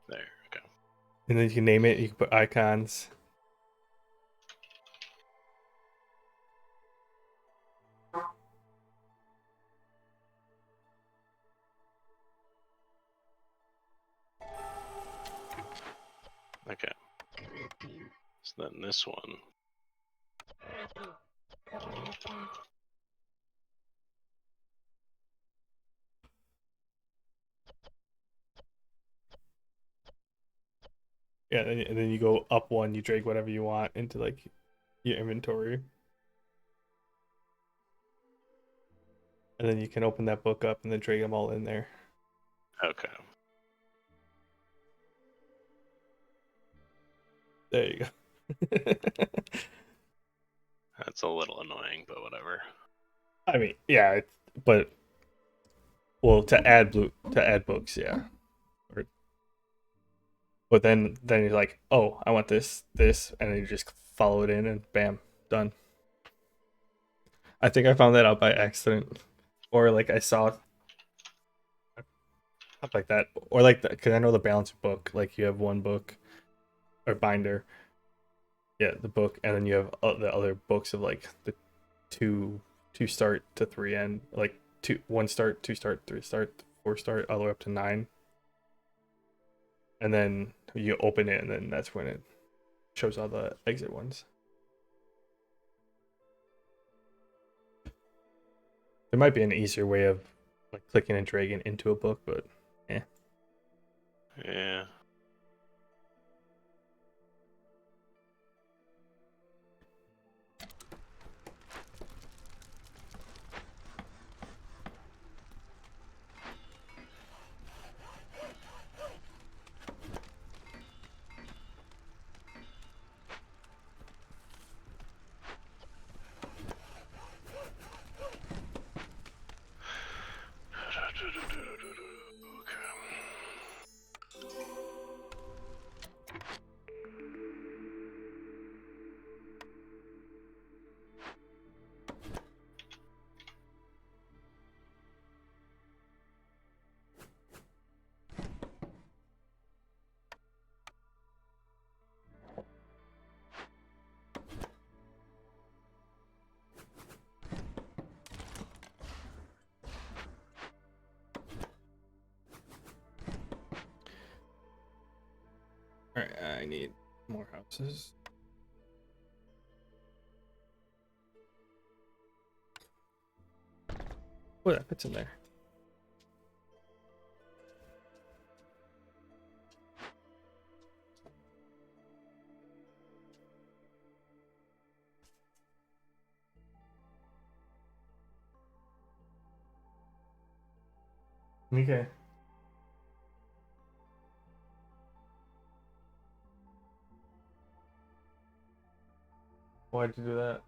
There, okay. and then you can name it. You can put icons. Okay. So then this one. Yeah, and then you go up one, you drag whatever you want into like your inventory. And then you can open that book up and then drag them all in there. Okay. There you go. That's a little annoying, but whatever. I mean, yeah, but well, to add books, yeah. Or, but then you're like, oh, I want this, and then you just follow it in, and bam, done. I think I found that out by accident, or like I saw stuff like that, or like because I know the balance book, like you have one book or binder, yeah, the book, and then you have the other books of like the two start to three end, like one start, two start, three start, four start, all the way up to nine, and then you open it, and then that's when it shows all the exit ones. There might be an easier way of like clicking and dragging into a book, but yeah. Yeah. All right, I need more houses. Oh, that fits in there. Okay. Why'd you do that?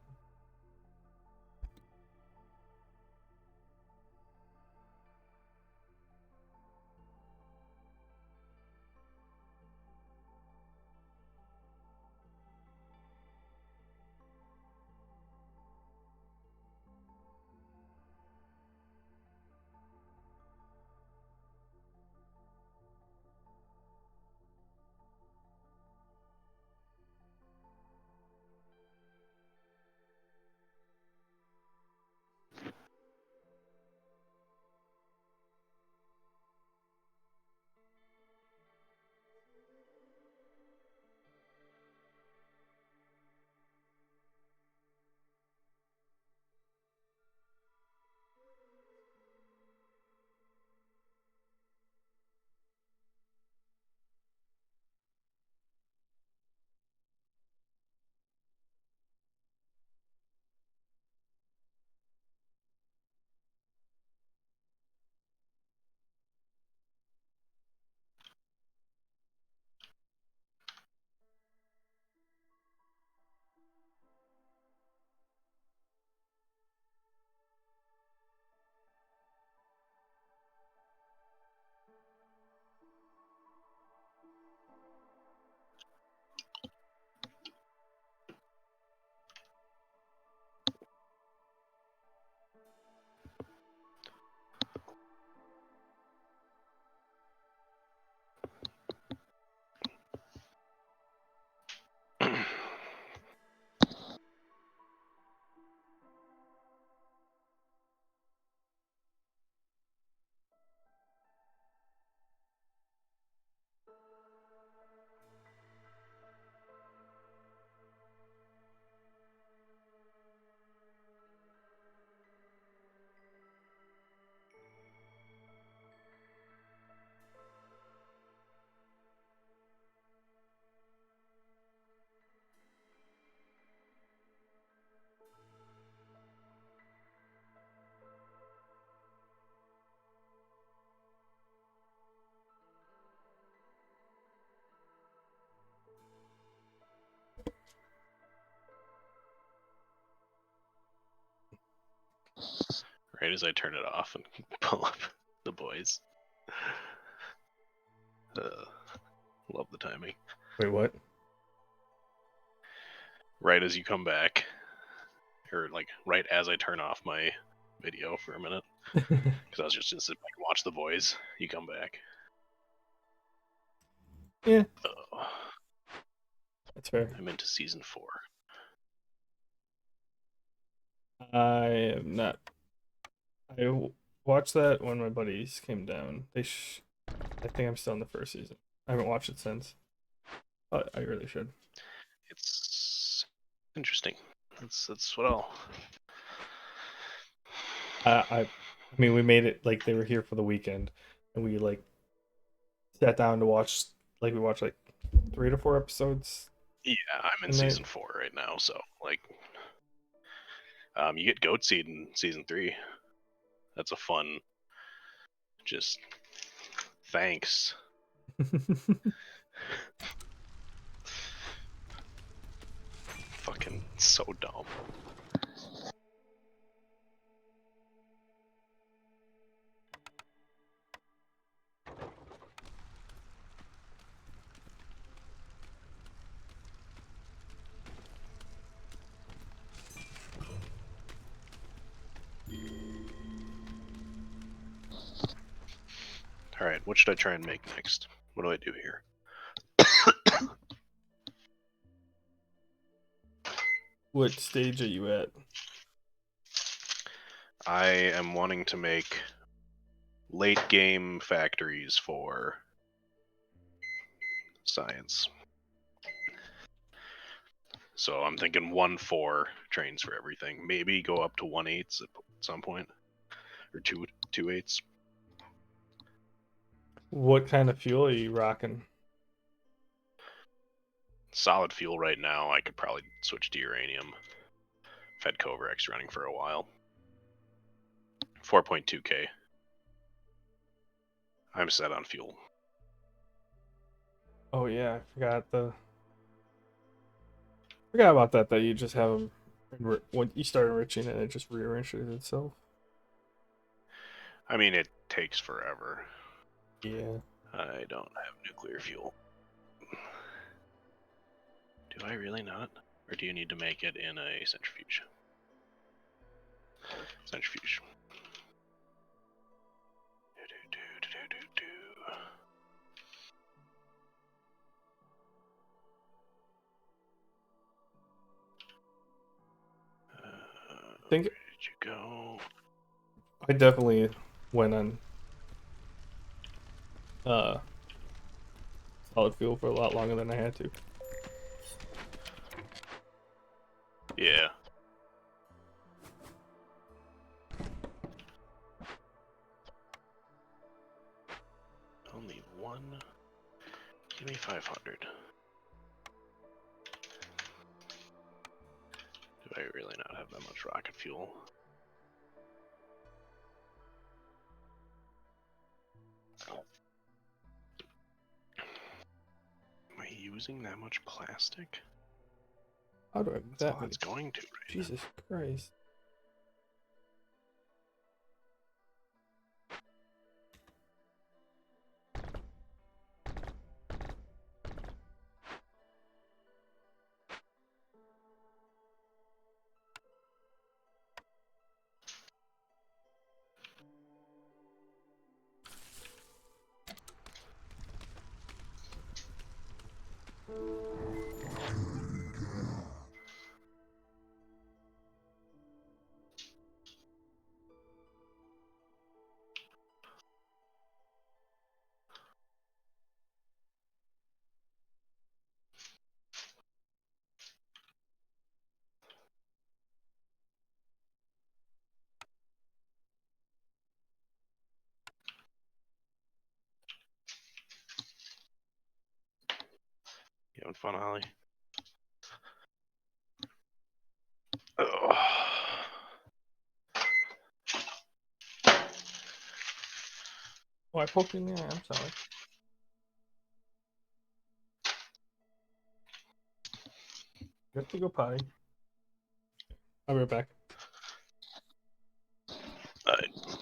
right as I turn it off and pull up the boys. Love the timing. Wait, what? Right as you come back, or like right as I turn off my video for a minute, because I was just gonna sit back and watch the boys. You come back. Yeah, Oh, that's fair. I'm into season 4. I have not. Watched that when my buddies came down. I think I'm still in the first season. I haven't watched it since, but I really should. It's interesting. That's what I'll. I mean, we made it like they were here for the weekend, and we like sat down to watch. Like we watched like 3 to 4 episodes. Yeah, I'm in And season 4 right now, so like, you get goat seed in season 3. That's a fun. Just thanks. Fucking so dumb. All right, what should I try and make next? What do I do here? What stage are you at? I am wanting to make late game factories for science. So I'm thinking 1-4 trains for everything. Maybe go up to 1-8s at some point, or 2-8s. What kind of fuel are you rocking? Solid fuel right now. I could probably switch to uranium. I've had Covrex running for a while. 4.2k. I'm set on fuel. Oh yeah, forgot about that. That you just have them when you start enriching it, it just rearranges itself. I mean, it takes forever. Yeah. I don't have nuclear fuel. Do I really not? Or do you need to make it in a centrifuge? Centrifuge. I think Where did you go? I definitely went on uh solid fuel for a lot longer than I had to. Yeah. Only one. Give me 500. Do I really not have that much rocket fuel? Am I using that much plastic? How do I have That's all that many? it's going to, right? Jesus Christ. You having fun, Ollie? Oh. Oh, I poked you in the eye. I'm sorry. You have to go potty. I'll be right back. Alright.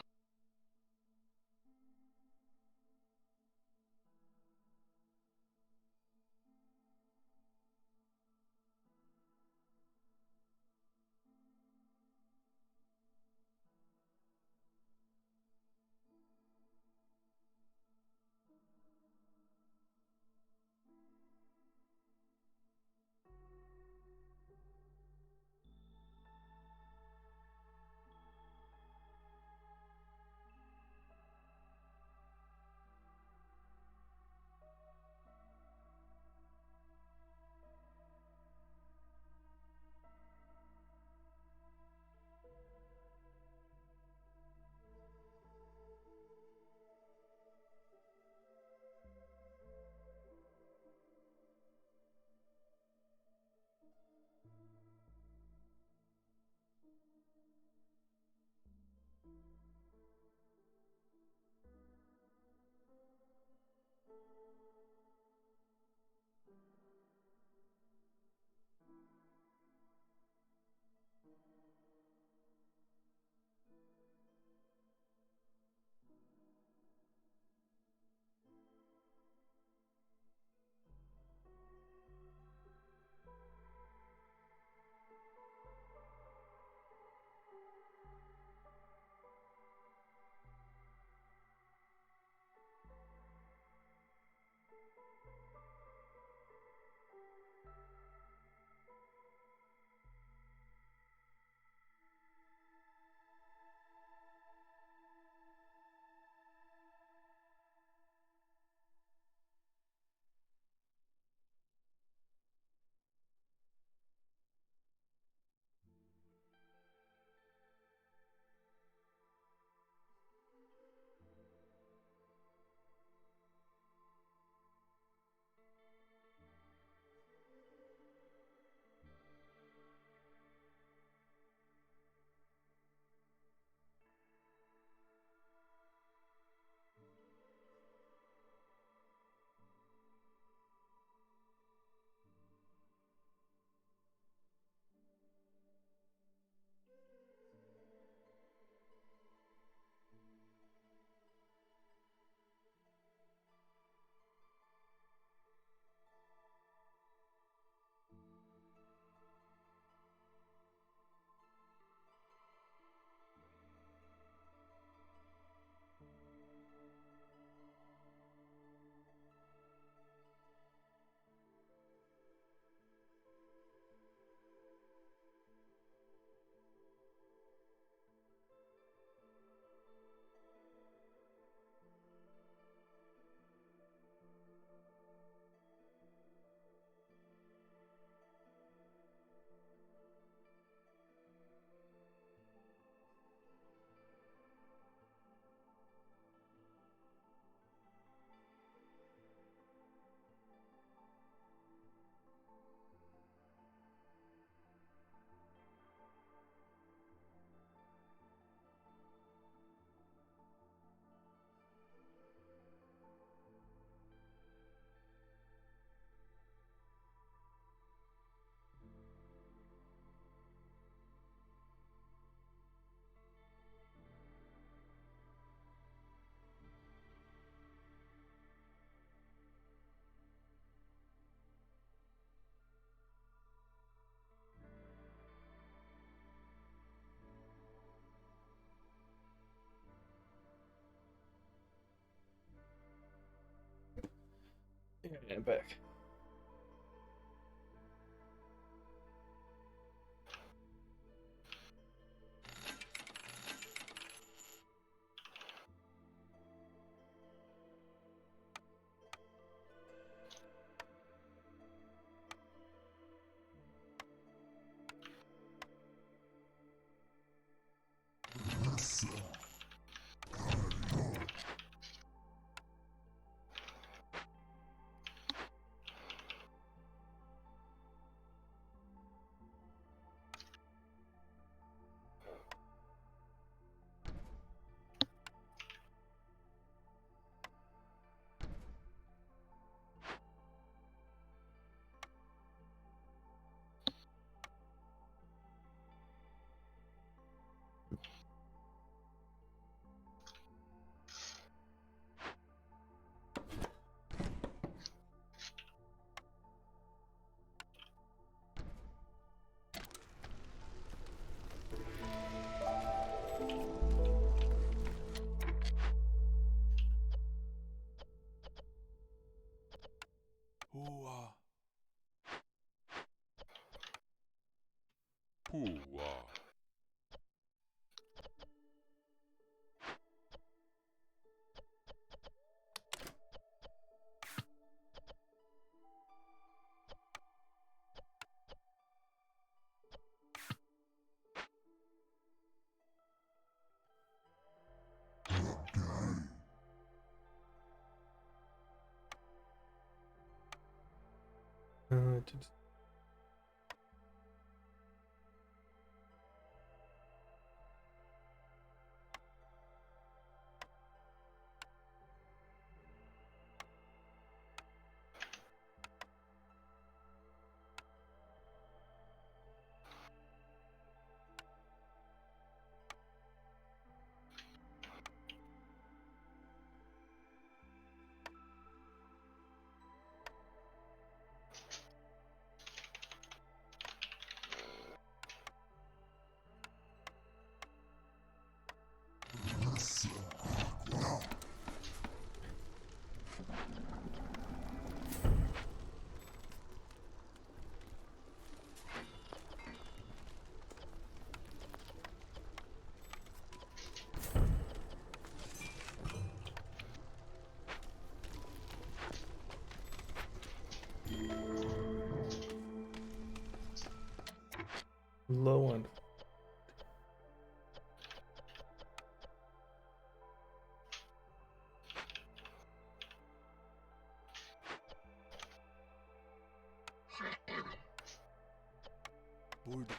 Yeah, I'm back. Hooah. Hooah. Uh, low on. Burada.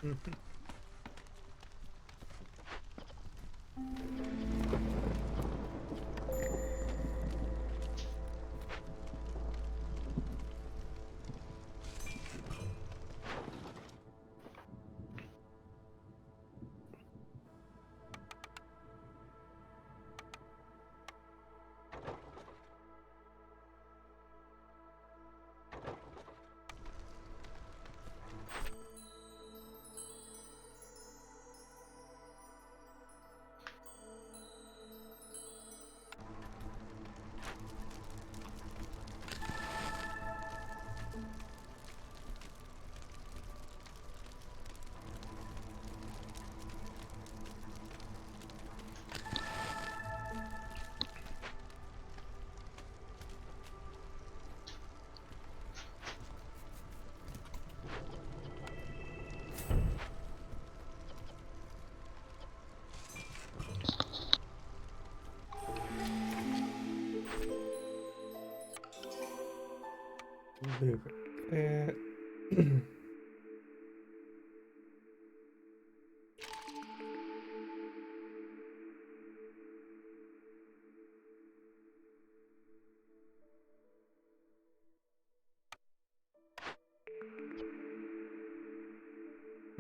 Leave it.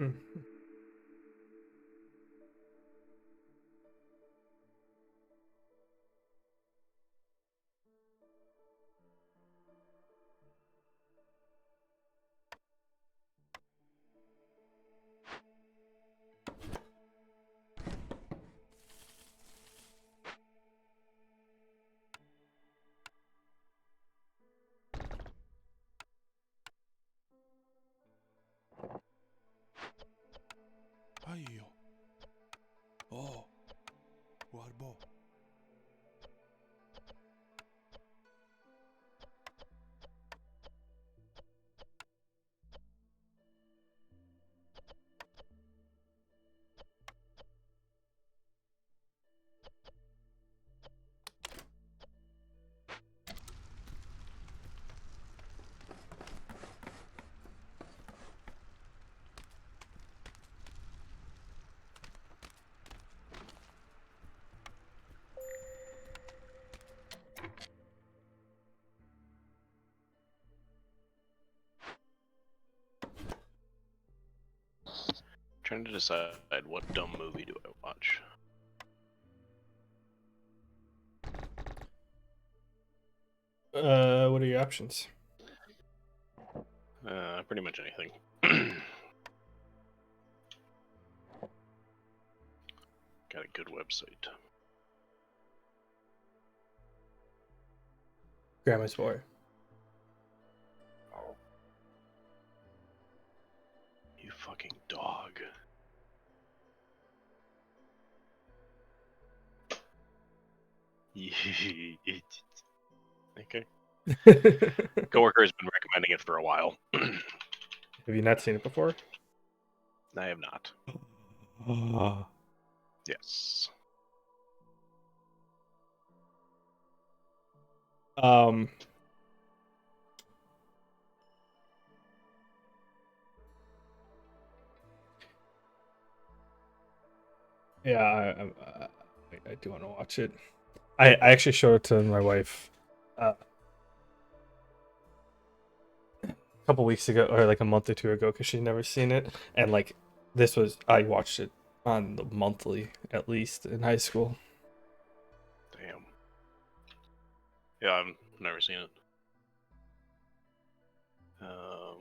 Hmm. Aio. Oh, guarbo. Trying to decide what dumb movie do I watch. What are your options? Pretty much anything. Got a good website. Grandma's Boy. Oh. You fucking dog. Okay. Coworker has been recommending it for a while. Have you not seen it before? I have not. Oh. Yes. Um. Yeah, I do want to watch it. I actually showed it to my wife a couple weeks ago, or like a month or two ago, because she'd never seen it, and like this was I watched it on the monthly at least in high school. Damn. Yeah, I've never seen it. Yeah.